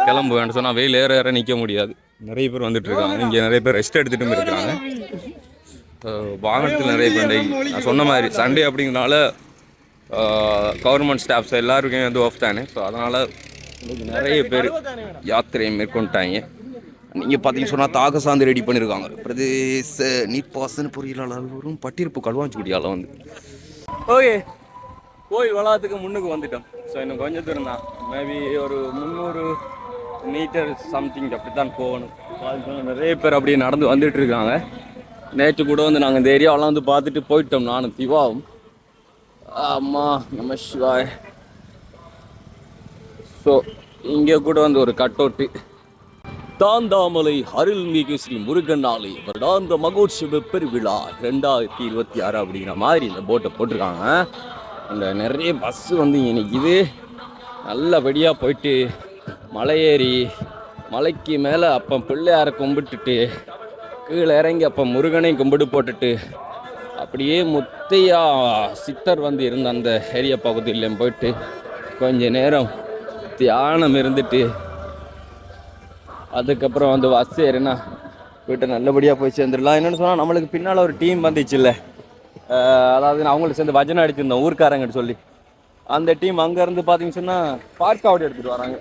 கிளம்பு வேண்டாம் சொன்னால் வெயில் ஏற நிற்க முடியாது. நிறைய பேர் வந்துட்டுருக்காங்க. இங்கே நிறைய பேர் ரெஸ்ட் எடுத்துகிட்டும் இருக்கிறாங்க. வாகனத்தில் நிறைய பேர் நான் சொன்ன மாதிரி சண்டே அப்படிங்கிறனால கவர்மெண்ட் ஸ்டாஃப்ஸ் எல்லாருக்குமே வந்து ஆஃப் தானே. ஸோ அதனால் நிறைய பேர் யாத்திரையை மேற்கொண்டாங்க. நீங்கள் பார்த்தீங்கன்னு சொன்னால் தாக சார்ந்து ரெடி பண்ணியிருக்காங்க. பிரதேச நீர்ப்பாசன பொறியியலாளரும் பட்டிருப்பு களுவாஞ்சிக்குடியால் வந்து. ஓகே, கோயில் வளாகத்துக்கு முன்னுக்கு வந்துட்டோம். ஸோ இன்னும் கொஞ்சம் தூரம் தான், மேபி ஒரு 300 மீட்டர் சம்திங் அப்படி தான் போகணும். நிறைய பேர் அப்படியே நடந்து வந்துட்டு இருக்காங்க. நேற்று கூட வந்து நாங்கள் இந்த ஏரியாவெல்லாம் வந்து பார்த்துட்டு போயிட்டோம். நானும் திவாவும். அம்மா நம சிவாய். ஸோ இங்கே கூட வந்து ஒரு கட் அவுட்டு, தாந்தாமலை அருள்மிகு ஸ்ரீ முருகன் ஆலய வருடாந்த மகோற்சவ பெருவிழா 2026 அப்படிங்கிற மாதிரி இந்த போட்டை போட்டிருக்காங்க. இந்த நிறைய பஸ்ஸு வந்து இங்கே நிற்கிது. நல்லபடியாக போயிட்டு மலை ஏறி மலைக்கு மேலே அப்போ பிள்ளையாரை கும்பிட்டுட்டு கீழே இறங்கி அப்போ முருகனை கும்பிடு போட்டுட்டு அப்படியே முத்தையா சித்தர் வந்து இருந்த அந்த ஏரியா பகுதியிலையும் போயிட்டு கொஞ்ச நேரம் தியானம் இருந்துட்டு அதுக்கப்புறம் வந்து பஸ் ஏறினா போய்ட்டு நல்லபடியாக போய் சேர்ந்துடலாம். என்னென்னு சொன்னால் நம்மளுக்கு பின்னால் ஒரு டீம் வந்துச்சு இல்லை, அதாவது நான் அவங்களுக்கு சேர்ந்து பஜனை அடிச்சிருந்தோம் ஊர்க்காரங்கன்னு சொல்லி. அந்த டீம் அங்கேருந்து பார்த்தீங்கன்னு சொன்னால் பார்க்காவடி எடுத்துகிட்டு வராங்க.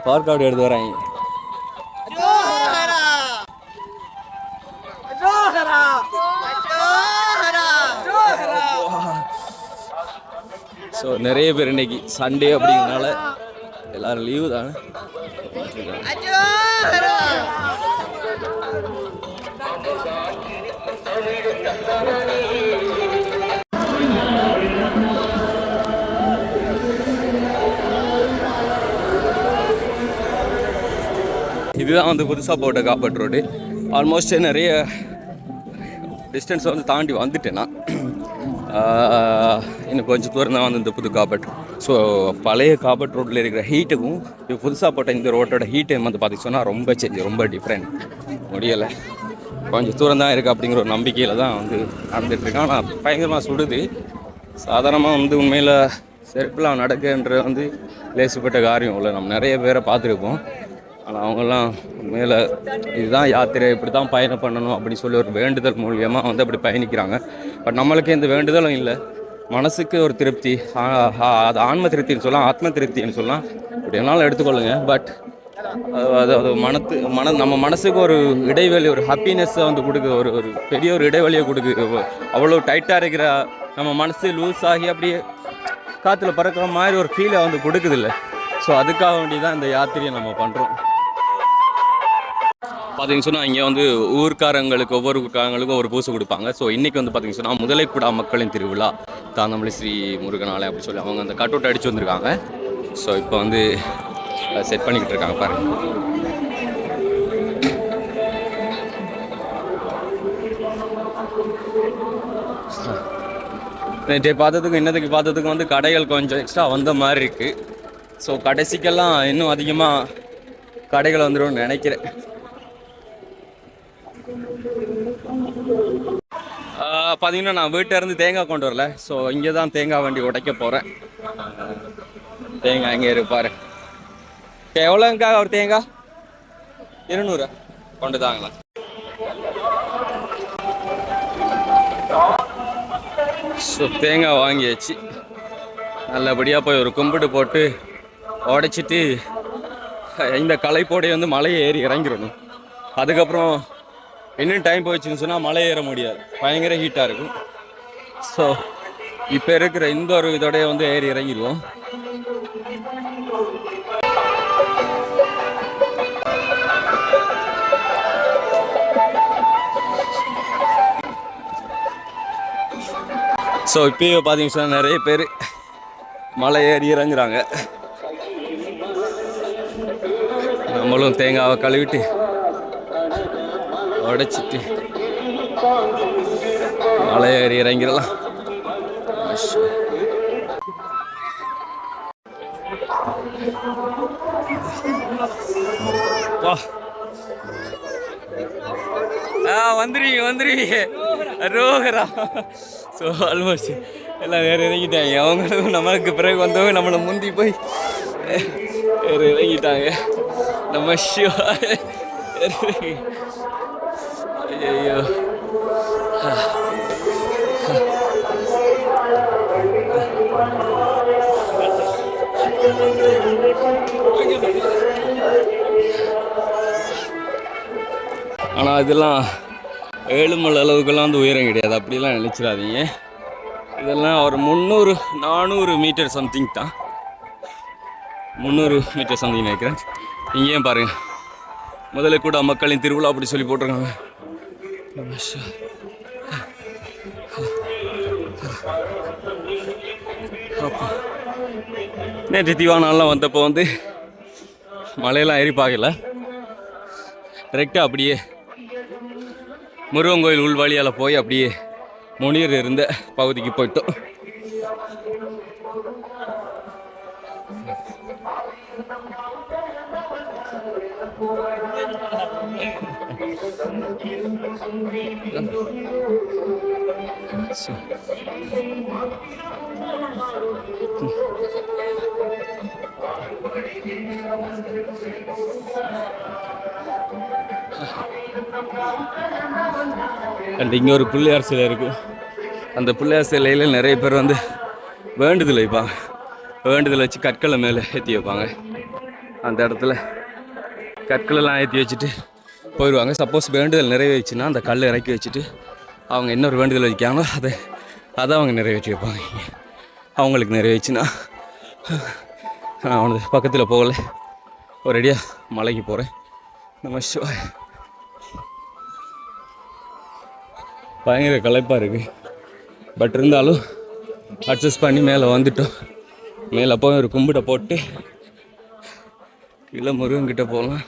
பார்க்காவடி எடுத்து வராங்க. ஸோ நிறைய பேர் இன்னைக்கு சண்டே அப்படிங்கிறதுனால எல்லாரும் லீவு தானே. இதுதான் வந்து புதுசாக போட்ட காப்பட் ரோடு. ஆல்மோஸ்ட் நிறைய டிஸ்டன்ஸை வந்து தாண்டி வந்துட்டேன்னா இன்னும் கொஞ்சம் தூரம் தான் வந்து இந்த புது காப்பட். ஸோ பழைய காபட் ரோட்டில் இருக்கிற ஹீட்டுக்கும் இப்போ புதுசாக போட்ட இந்த ரோட்டோட ஹீட்டு வந்து பார்த்திங்கன்னா ரொம்ப சேஞ்ச், ரொம்ப டிஃப்ரெண்ட். முடியலை, கொஞ்சம் தூரம் தான் இருக்குது அப்படிங்கிற ஒரு நம்பிக்கையில் தான் வந்து நடந்துகிட்ருக்கேன். ஆனால் பயங்கரமாக சுடுது. சாதாரணமாக வந்து உண்மையில் செருப்புலாம் நடக்குன்றது வந்து லேசுப்பட்ட காரியம் இல்லை. நம்ம நிறைய பேரை பார்த்துருப்போம். ஆனால் அவங்கெல்லாம் உண்மையில் இதுதான் யாத்திரை, இப்படி தான் பயணம் பண்ணணும் அப்படின்னு சொல்லி ஒரு வேண்டுதல் மூலியமாக வந்து அப்படி பயணிக்கிறாங்க. பட் நம்மளுக்கு எந்த வேண்டுதலும் இல்லை. மனசுக்கு ஒரு திருப்தி, அது ஆன்ம திருப்தின்னு சொல்லலாம், ஆத்ம திருப்தின்னு சொல்லலாம், இப்படி என்னாலும் எடுத்துக்கொள்ளுங்க. பட் அது நம்ம மனசுக்கு ஒரு இடைவெளி, ஒரு ஹாப்பினஸ்ஸை வந்து கொடுக்குது, ஒரு பெரிய ஒரு இடைவெளியை கொடுக்குது. அவ்வளோ டைட்டாக இருக்கிற நம்ம மனசு லூஸ் ஆகி அப்படியே காற்றுல பறக்கிற மாதிரி ஒரு ஃபீலை வந்து கொடுக்குதில்ல. ஸோ அதுக்காக வேண்டி தான் இந்த யாத்திரையை நம்ம பண்ணுறோம். பார்த்தீங்கன்னு சொன்னால் இங்கே வந்து ஒவ்வொரு ஊர்க்காரங்களுக்கும் ஒரு பூசை கொடுப்பாங்க. ஸோ இன்றைக்கி வந்து பார்த்தீங்கன்னு சொன்னால் முதலைக்குடா மக்களின் திருவிழா தாந்தமல்லி ஸ்ரீ முருகன் ஆலயம் அப்படி சொல்லி அவங்க அந்த கட் அவுட் அடித்து வந்திருக்காங்க. ஸோ இப்போ வந்து செட் பண்ணிக்கிட்டு இருக்காங்க பாருங்கள். நேற்று பார்த்ததுக்கும் இன்னத்துக்கு பார்த்ததுக்கும் வந்து கடைகள் கொஞ்சம் எக்ஸ்ட்ரா வந்த மாதிரி இருக்குது. ஸோ கடைசிக்கெல்லாம் இன்னும் அதிகமாக கடைகள் வந்துடும் நினைக்கிறேன். பார்த்தீங்கன்னா நான் வீட்டிலேருந்து தேங்காய் கொண்டு வரல. ஸோ இங்கே தான் தேங்காய் வண்டி உடைக்க போகிறேன். தேங்காய் இங்கே இருப்பார். எவ்வளோங்கக்கா ஒரு தேங்காய்? 200 கொண்டு தாங்களா? ஸோ தேங்காய் வாங்கியாச்சு. நல்லபடியாக போய் ஒரு கும்பிட்டு போட்டு உடைச்சிட்டு இந்த களைப்போடைய வந்து மலையை ஏறி இறங்கிடணும். அதுக்கப்புறம் இன்னும் டைம் போயிடுச்சுன்னு சொன்னால் மலை ஏற முடியாது, பயங்கர ஹீட்டாக இருக்கும். ஸோ இப்போ இருக்கிற இந்த ஒரு இதோடைய வந்து ஏறி இறங்கிடுவோம். ஸோ இப்போயே பார்த்தீங்கன்னா நிறைய பேர் மலை ஏறி இறங்குறாங்க. நம்மளும் தேங்காவை கழுவிட்டு உடைச்சிட்டு மலை ஏறி இறங்கிடலாம். வந்துருவீங்க ரோகரா. ஸோ ஆல்மோஸ்ட் எல்லாம் வேறு இறங்கிட்டாங்க. அவங்களும் நம்மளுக்கு பிறகு வந்தவங்க நம்மளை முந்தி போய் வேறு இறங்கிட்டாங்க. நம்ம ஐயோ ஆனால் இதெல்லாம் 7 மலை அளவுக்கெல்லாம் வந்து உயரம் கிடையாது, அப்படிலாம் நினச்சிடாதீங்க. இதெல்லாம் ஒரு 300-400 மீட்டர் சம்திங் தான். 300 மீட்டர் சம்திங் நினைக்கிறேன். இங்கேயும் பாருங்கள், முதல்ல கூட மக்களின் திருவிழா அப்படி சொல்லி போட்டிருக்காங்க. நேற்று திவானாலாம் வந்தப்போ வந்து மலையெல்லாம் ஏறி பார்க்கல, கரெக்டாக அப்படியே முருகன் கோயில் உள் வழியால் போய் அப்படியே முனியர் இருந்த பகுதிக்கு போயிட்டோம். அண்ட் இங்கே ஒரு பிள்ளையார் சிலை இருக்கும். அந்த பிள்ளையார் சிலையில் நிறைய பேர் வந்து வேண்டுதல் வைப்பாங்க. வேண்டுதல் வச்சு கற்களை மேலே ஏற்றி வைப்பாங்க. அந்த இடத்துல கற்களெல்லாம் ஏற்றி வச்சுட்டு போயிடுவாங்க. சப்போஸ் வேண்டுதல் நிறைவேச்சுன்னா அந்த கல் இறக்கி வச்சுட்டு அவங்க இன்னொரு வேண்டுதல் வைக்காங்களோ அதை அவங்க நிறைவேற்றி வைப்பாங்க. அவங்களுக்கு நிறைவேச்சுன்னா நான் அவனது பக்கத்தில் போகலை, ஒரேடியாக மலைக்கு போகிறேன். நம்ம பயங்கர களைப்பாக இருக்குது. பட் இருந்தாலும் அட்ஜஸ்ட் பண்ணி மேலே வந்துட்டோம். மேலே போய் ஒரு கும்பிட்டை போட்டு கீழே முருகன்கிட்ட போகலாம்.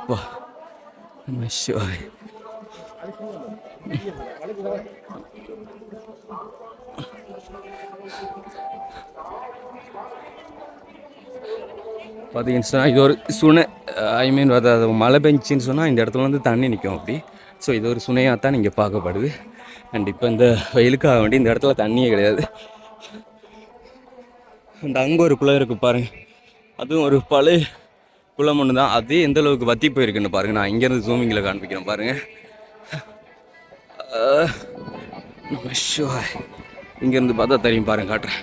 வா சிவாய். பார்த்தீங்கன்னா இது ஒரு சுனை, ஐ மீன் அது மழை பெஞ்சின்னு சொன்னால் இந்த இடத்துல வந்து தண்ணி நிற்கும் அப்படி. ஸோ இது ஒரு சுனையாக தான் இங்கே பார்க்கப்படுது. அண்ட் இப்போ இந்த வெயிலுக்காக வேண்டி இந்த இடத்துல தண்ணியே கிடையாது. அந்த அங்கே ஒரு குளம் இருக்குது பாருங்கள், அதுவும் ஒரு பழைய குளம் ஒன்று தான். அதே எந்த அளவுக்கு வற்றி போயிருக்குன்னு பாருங்கள். நான் இங்கேருந்து ஜூமிங்கில் காண்பிக்கிறேன் பாருங்கள். இங்கேருந்து பார்த்தா தெரியும் பாருங்க, காட்டுறேன்.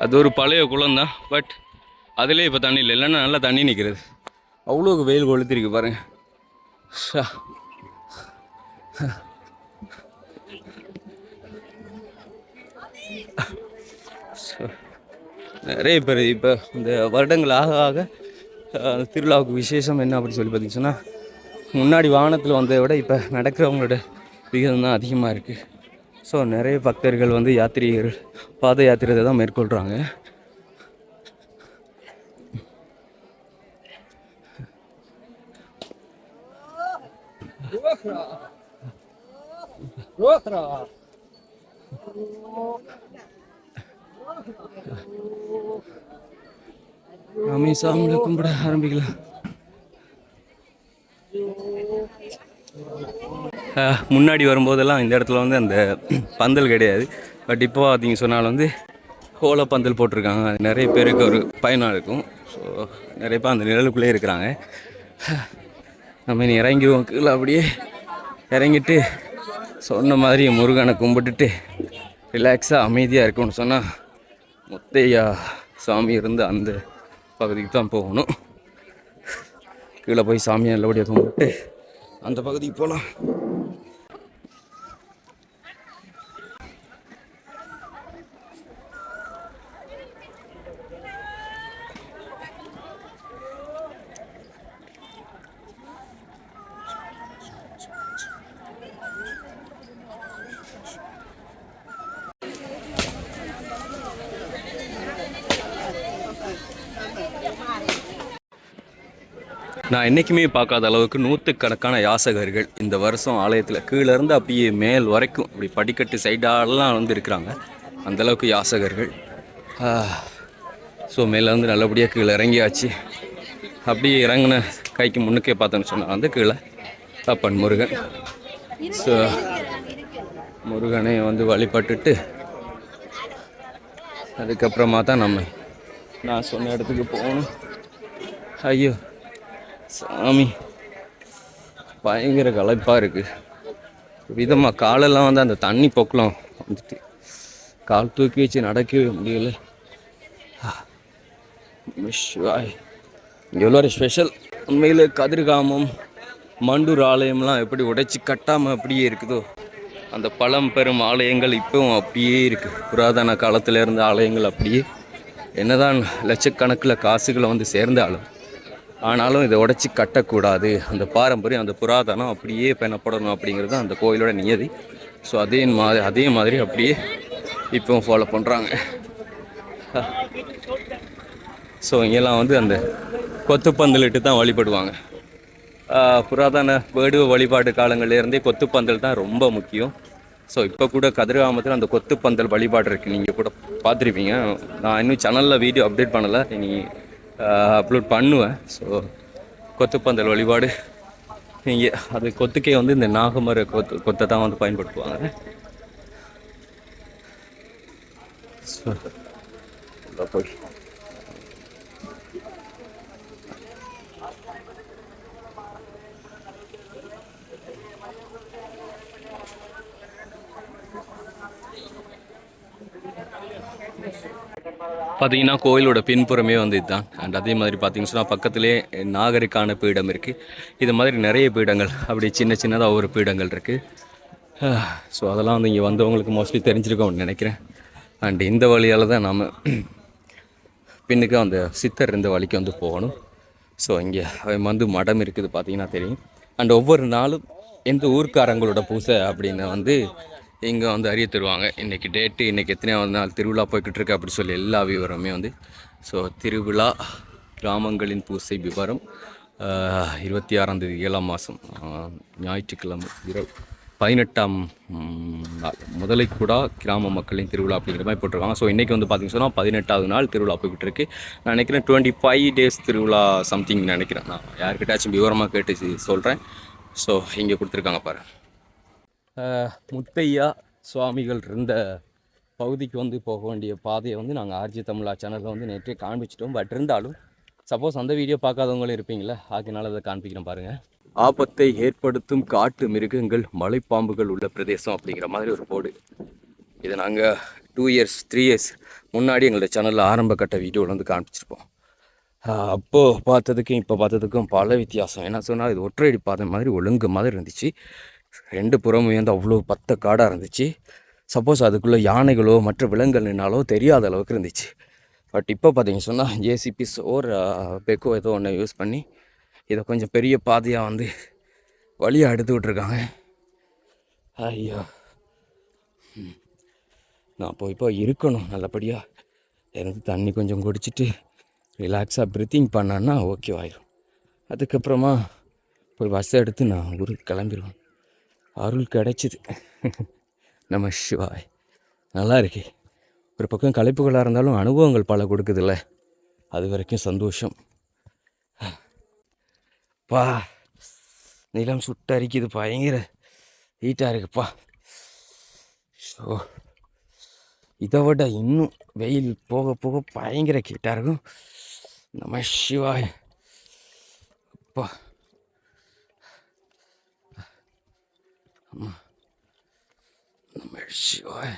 அது ஒரு பழைய குளம் தான், பட் அதிலே இப்போ தண்ணி இல்லை, இல்லைன்னா நல்லா தண்ணி நிற்கிறது. அவ்வளோக்கு வெயில் கொளுத்திருக்கு பாருங்க. நிறைய பேர் இப்போ இந்த வருடங்கள் ஆக ஆக திருவிழாவுக்கு விசேஷம் என்ன அப்படின்னு சொல்லி பார்த்தீங்கன்னா, முன்னாடி வாகனத்தில் வந்ததை விட இப்போ நடக்கிறவங்களோட விகிதம் தான் அதிகமாக இருக்குது. ஸோ நிறைய பக்தர்கள் வந்து யாத்திரிகர்கள் பாத யாத்திரை தான் மேற்கொள்கிறாங்க. சாமியை கும்பிட ஆரம்பிக்கலாம். முன்னாடி வரும்போதெல்லாம் இந்த இடத்துல வந்து அந்த பந்தல் கிடையாது. பட் இப்போ பார்த்தீங்க சொன்னால் வந்து ஓலை பந்தல் போட்டிருக்காங்க. அது நிறைய பேருக்கு ஒரு பயனாக இருக்கும். ஸோ நிறைய பேர் அந்த நிழலுக்குள்ளே இருக்கிறாங்க. நம்ம இனி இறங்கிடுவோம் கீழே. அப்படியே இறங்கிட்டு சொன்ன மாதிரி முருகனை கும்பிட்டுட்டு ரிலாக்ஸாக அமைதியாக இருக்கும்னு சொன்னால் முத்தையா சாமி இருந்து அந்த பகுதிக்கு தான் போகணும். கீழே போய் சாமியை நல்லபடியாக கும்பிட்டு அந்த பகுதிக்கு போகலாம். நான் என்றைக்குமே பார்க்காத அளவுக்கு நூற்றுக்கணக்கான யாசகர்கள் இந்த வருஷம் ஆலயத்தில் கீழேருந்து அப்படியே மேல் வரைக்கும் அப்படி படிக்கட்டு சைடாலெலாம் வந்து இருக்கிறாங்க. அந்தளவுக்கு யாசகர்கள். ஸோ மேலேருந்து நல்லபடியாக கீழே இறங்கியாச்சு. அப்படியே இறங்கின கைக்கு முன்னுக்கே பார்த்தோன்னு சொன்னால் வந்து கீழே அப்பன் முருகன். ஸோ முருகனை வந்து வழிபட்டுட்டு அதுக்கப்புறமா தான் நான் சொன்ன இடத்துக்கு போகணும். ஐயோ சாமி, பயங்கர களைப்பாக இருக்குது. விதமாக காலெல்லாம் வந்து அந்த தண்ணி பொக்கலாம் வந்துட்டு கால் தூக்கி வச்சு நடக்கவே முடியல. இங்கே எவ்வளோ ஸ்பெஷல். உண்மையில் கதிர்காமம் மண்டூர் ஆலயம்லாம் எப்படி உடைச்சி கட்டாமல் அப்படியே இருக்குதோ, அந்த பழம்பெரும் ஆலயங்கள் இப்போவும் அப்படியே இருக்குது. புராதன காலத்தில் இருந்த ஆலயங்கள் அப்படியே என்னதான் லட்சக்கணக்கில் காசுகளை வந்து சேர்ந்தாலும் ஆனாலும் இதை உடச்சி கட்டக்கூடாது. அந்த பாரம்பரியம், அந்த புராதனம் அப்படியே பெணப்படணும் அப்படிங்கிறது தான் அந்த கோயிலோட நியதி. ஸோ அதே மாதிரி அப்படியே இப்போவும் ஃபாலோ பண்ணுறாங்க. ஸோ இங்கெல்லாம் வந்து அந்த கொத்துப்பந்தலிட்டு தான் வழிபடுவாங்க. புராதன வேடுவ வழிபாடு காலங்கள்லேருந்தே கொத்துப்பந்தல் தான் ரொம்ப முக்கியம். ஸோ இப்போ கூட கதிர்காமத்தில் அந்த கொத்துப்பந்தல் வழிபாடு இருக்குது, நீங்கள் கூட பார்த்துருப்பீங்க. நான் இன்னும் சேனலில் வீடியோ அப்டேட் பண்ணலை, இனி அப்லோட் பண்ணுவேன். ஸோ கொத்துப்பந்தல் வழிபாடு இங்கே அது கொத்துக்கே வந்து இந்த நாகமர கொத்தை தான் வந்து பயன்படுத்துவாங்க. ஸோ போய் பார்த்தீங்கன்னா கோயிலோட பின்புறமே வந்து இதுதான். அண்ட் அதே மாதிரி பார்த்தீங்கன்னு சொன்னால் பக்கத்துலேயே நாகரிக்கான பீடம் இருக்குது. இது மாதிரி நிறைய பீடங்கள் அப்படி சின்னதாக ஒரு பீடங்கள் இருக்குது. ஸோ அதெல்லாம் வந்து இங்கே வந்தவங்களுக்கு மோஸ்ட்லி தெரிஞ்சிருக்கோம்னு நினைக்கிறேன். அண்ட் இந்த வழியால் தான் நாம் பின்னுக்கு அந்த சித்தர் இந்த வழிக்கு வந்து போகணும். ஸோ இங்கே வந்து மடம் இருக்குது பார்த்தீங்கன்னா தெரியும். அண்ட் ஒவ்வொரு நாளும் எந்த ஊர்க்காரங்களோட பூசை அப்படின்னு வந்து இங்கே வந்து அறிய தருவாங்க. இன்றைக்கி டேட்டு, இன்றைக்கி எத்தனையாவது நாள் திருவிழா போய்கிட்டு இருக்கு அப்படி சொல்லி எல்லா விவரமே வந்து. ஸோ திருவிழா கிராமங்களின் பூசை விவரம் 26ஆம் தேதி 7ஆம் மாதம் ஞாயிற்றுக்கிழமை இரவு 18ஆம் நாள் முதலைக்குடா கிராம மக்களின் திருவிழா அப்படிங்கிற மாதிரி போட்டிருக்காங்க. ஸோ இன்றைக்கி வந்து பார்த்திங்க சொன்னால் 18வது நாள் திருவிழா போய்கிட்டு இருக்கு. நான் நினைக்கிறேன் 25 டேஸ் திருவிழா சம்திங் நினைக்கிறேன். நான் யார்கிட்டாச்சும் விவரமாக கேட்டு சொல்கிறேன். ஸோ இங்கே கொடுத்துருக்காங்க பாரு. முத்தையா சுவாமிகள் இருந்த பகுதிக்கு வந்து போக வேண்டிய பாதையை வந்து நாங்கள் ஆர்ஜி தமிழா சேனலில் வந்து நேற்றே காண்பிச்சிட்டோம். பட் இருந்தாலும் சப்போஸ் அந்த வீடியோ பார்க்காதவங்களும் இருப்பீங்களா, ஆகினால அதை காண்பிக்கிறேன் பாருங்கள். ஆபத்தை ஏற்படுத்தும் காட்டு மிருகங்கள் மலைப்பாம்புகள் உள்ள பிரதேசம் அப்படிங்கிற மாதிரி ஒரு போர்டு. இதை நாங்கள் 2 இயர்ஸ் 3 இயர்ஸ் முன்னாடி எங்களோட சேனலில் ஆரம்ப கட்ட வீடியோவில் வந்து காண்பிச்சிருப்போம். அப்போது பார்த்ததுக்கும் இப்போ பார்த்ததுக்கும் பல வித்தியாசம். என்ன சொன்னால் இது ஒற்றையடி பாதை மாதிரி ஒழுங்கு மாதிரி இருந்துச்சு. 2 புறமும் வந்து அவ்வளோ பத்த காடாக இருந்துச்சு. சப்போஸ் அதுக்குள்ளே யானைகளோ மற்ற விலங்குகள் நின்னாலோ தெரியாத அளவுக்கு இருந்துச்சு. பட் இப்போ பார்த்தீங்க சொன்னால் ஜேசிபிஸ் ஒரு பெக்கோ ஏதோ ஒன்று யூஸ் பண்ணி இதை கொஞ்சம் பெரிய பாதையாக வந்து வழியாக எடுத்து விட்ருக்காங்க. ஐயோ, நான் இப்போ இருக்கணும் நல்லபடியாக எனக்கு தண்ணி கொஞ்சம் குடிச்சிட்டு ரிலாக்ஸாக ப்ரீத்திங் பண்ணேன்னா ஓகே ஆயிடும். அதுக்கப்புறமா ஒரு பஸ் எடுத்து நான் ஊருக்கு கிளம்பிடுவேன். அருள் கிடைச்சிது. நம்ம சிவாய் நல்லா இருக்கு. ஒரு பக்கம் களைப்புகளாக இருந்தாலும் அனுபவங்கள் பல கொடுக்குதுல்ல, அது வரைக்கும் சந்தோஷம். பா நிலம் சுட்டரிக்குது, பயங்கர ஹீட்டாக இருக்குப்பா. ஸோ இதை விட இன்னும் வெயில் போக போக பயங்கர ஹீட்டாக இருக்கும். நம்ம சிவாய் அப்பா. நம்ம சிவாய்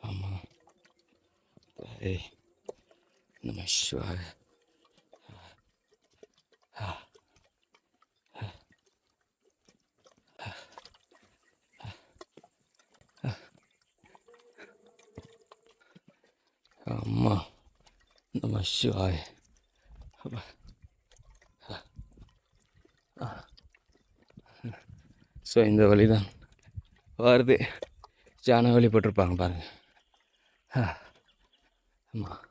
ஆமாம். நம்ம சிவாய் அம்மா. நம்ம சிவாய் ஸோ இந்த வழி தான் வருது. ஜான வழி போட்டிருப்பாங்க பாருங்கள். ஆமாம்.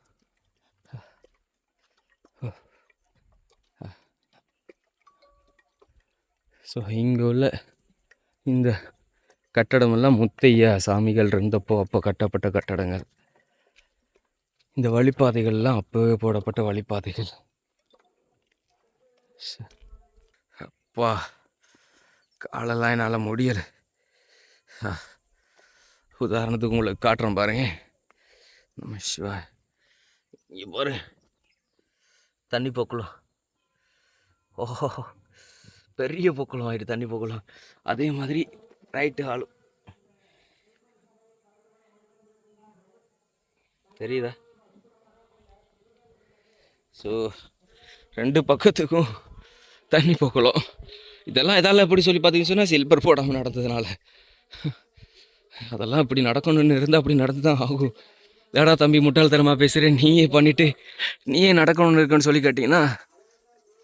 ஸோ இங்கே உள்ள இந்த கட்டடமெல்லாம் முத்தையா சாமிகள் இருந்தப்போ அப்போ கட்டப்பட்ட கட்டடங்கள். இந்த வழிபாதைகள்லாம் அப்போவே போடப்பட்ட வழிபாதைகள். அப்பா காலெல்லாம் என்னால் முடியலை. உதாரணத்துக்கு உங்களுக்கு காட்டுறேன் பாருங்க. நம்ம சிவா இங்கே பாரு, தண்ணி போக்குளம். ஓஹோ, பெரிய போக்குளம் ஆயிடுது, தண்ணி போக்குளம். அதே மாதிரி ரைட்டு ஆளும் தெரியுதா? ஸோ 2 பக்கத்துக்கும் தண்ணி போக்குளம். இதெல்லாம் எதால் எப்படி சொல்லி பார்த்தீங்கன்னு சொன்னால் சில்பர் போடாமல் நடந்ததுனால. அதெல்லாம் இப்படி நடக்கணும்னு இருந்தால் அப்படி நடந்து தான் ஆகும். ஏடா தம்பி முட்டாள்தனமாக பேசுகிறேன், நீயே பண்ணிவிட்டு நீயே நடக்கணும்னு இருக்குன்னு சொல்லி கேட்டிங்கன்னா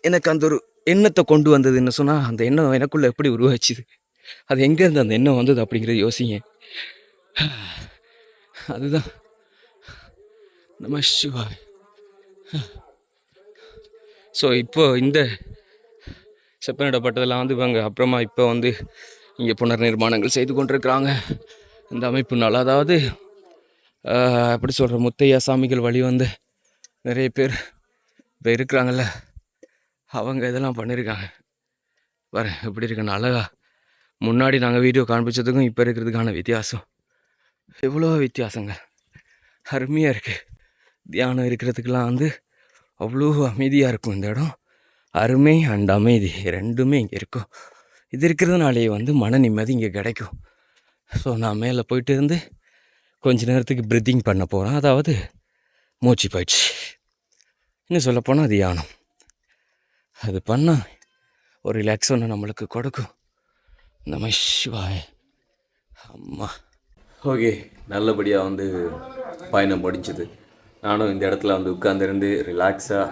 எனக்கு அந்த ஒரு எண்ணத்தை கொண்டு வந்ததுன்னு சொன்னால் அந்த எண்ணம் எனக்குள்ளே எப்படி உருவாச்சுது, அது எங்கேருந்து அந்த எண்ணம் வந்தது அப்படிங்கிறத யோசிங்க. அதுதான் நம்ம சிவாய். ஸோ இப்போ இந்த செப்பனிடப்பட்டதெல்லாம் வந்து இவங்க அப்புறமா இப்போ வந்து இங்கே புனர் நிர்மாணங்கள் செய்து கொண்டிருக்கிறாங்க இந்த அமைப்புனால். அதாவது எப்படி சொல்கிற, முத்தையா சாமிகள் வழி வந்து நிறைய பேர் இப்போ இருக்கிறாங்கல்ல, அவங்க இதெல்லாம் பண்ணியிருக்காங்க. வர எப்படி இருக்குன்னு அழகா முன்னாடி நாங்கள் வீடியோ காண்பிச்சதுக்கும் இப்போ இருக்கிறதுக்கான வித்தியாசம் எவ்வளோ வித்தியாசங்க, அருமையாக இருக்குது. தியானம் இருக்கிறதுக்கெலாம் வந்து அவ்வளோ அமைதியாக இருக்கும் இந்த இடம். அருமை அண்ட் அமைதி ரெண்டுமே இங்கே இருக்கும். இது இருக்கிறதுனாலே வந்து மன நிம்மதி இங்கே கிடைக்கும். ஸோ நான் மேலே போயிட்டு இருந்து கொஞ்ச நேரத்துக்கு ப்ரீத்திங் பண்ண போகிறேன். அதாவது மூச்சு பயிற்சி, இன்னும் சொல்லப்போனால் தியானம். அது பண்ணால் ஒரு ரிலாக்ஸ் ஒன்று நம்மளுக்கு கொடுக்கும். நம்ம சிவாய அம்மா. ஓகே, நல்லபடியாக வந்து பயணம் முடிஞ்சுது. நானும் இந்த இடத்துல வந்து உட்காந்துருந்து ரிலாக்ஸாக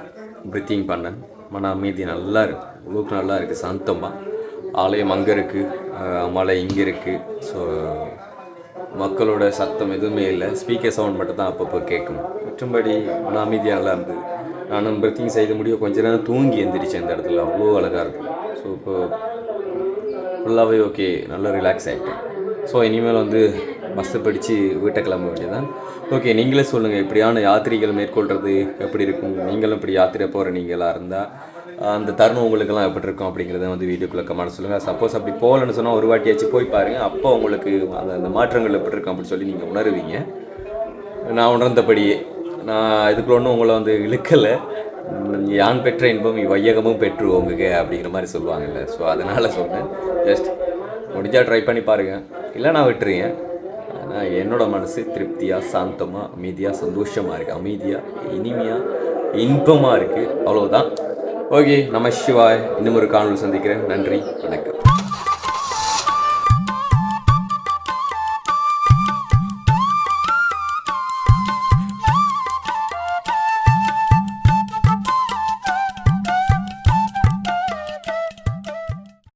ப்ரீத்திங் பண்ணேன். மன அமைதி நல்லா இருக்குது, அவ்வளோக்கு நல்லா இருக்குது, சாந்தமாக. ஆலயம் அங்கே இருக்குது, மலை இங்கே இருக்குது. ஸோ மக்களோட சத்தம் எதுவுமே இல்லை, ஸ்பீக்கர் சவுண்ட் மட்டும் தான் அப்பப்போ கேட்கும். மற்றபடி மன அமைதியாக நல்லா இருந்தது. நானும் ப்ரீத்திங் செய்த முடியும், கொஞ்ச நேரம் தூங்கி எந்திரிச்சேன் இந்த இடத்துல, அவ்வளோ அழகாக இருக்குது. ஸோ இப்போ ஃபுல்லாகவே ஓகே, நல்லா ரிலாக்ஸ் ஆகிட்டேன். ஸோ இனிமேல் வந்து பஸ்ஸை பிடிச்சி வீட்டை கிளம்ப வேண்டியதான். ஓகே, நீங்களே சொல்லுங்கள், இப்படியான யாத்திரைகள் மேற்கொள்கிறது எப்படி இருக்கும்? நீங்களும் இப்படி யாத்திரை போகிற நீங்களாக இருந்தால் அந்த தருணம் உங்களுக்கெல்லாம் எப்படி இருக்கும் அப்படிங்கிறத வந்து வீடியோக்குள்ளே கமெண்ட் சொல்லுங்கள். சப்போஸ் அப்படி போகலன்னு சொன்னால் ஒரு வாட்டியாச்சும் போய் பாருங்கள், அப்போ உங்களுக்கு அந்த மாற்றங்கள் எப்படி இருக்கும் அப்படின்னு சொல்லி நீங்கள் உணருவீங்க. நான் உணர்ந்தபடியே நான் இதுக்குள்ள ஒன்றும் உங்களை வந்து இழுக்கலை. யான் பெற்ற இன்பம் வையகமும் பெற்று ஓங்குக அப்படிங்கிற மாதிரி சொல்லுவாங்கல்ல. ஸோ அதனால் சொன்னேன். ஜஸ்ட் முடிஞ்சால் ட்ரை பண்ணி பாருங்கள், இல்லை நான் விட்டுருங்க. ஆனால் என்னோடய மனசு திருப்தியாக, சாந்தமாக, அமைதியாக, சந்தோஷமாக இருக்குது. அமைதியாக, இனிமையாக, இன்பமாக இருக்குது. அவ்வளோதான். ஓகே, நம சிவாய். இன்னும் ஒரு காணொலி சந்திக்கிறேன். நன்றி, வணக்கம்.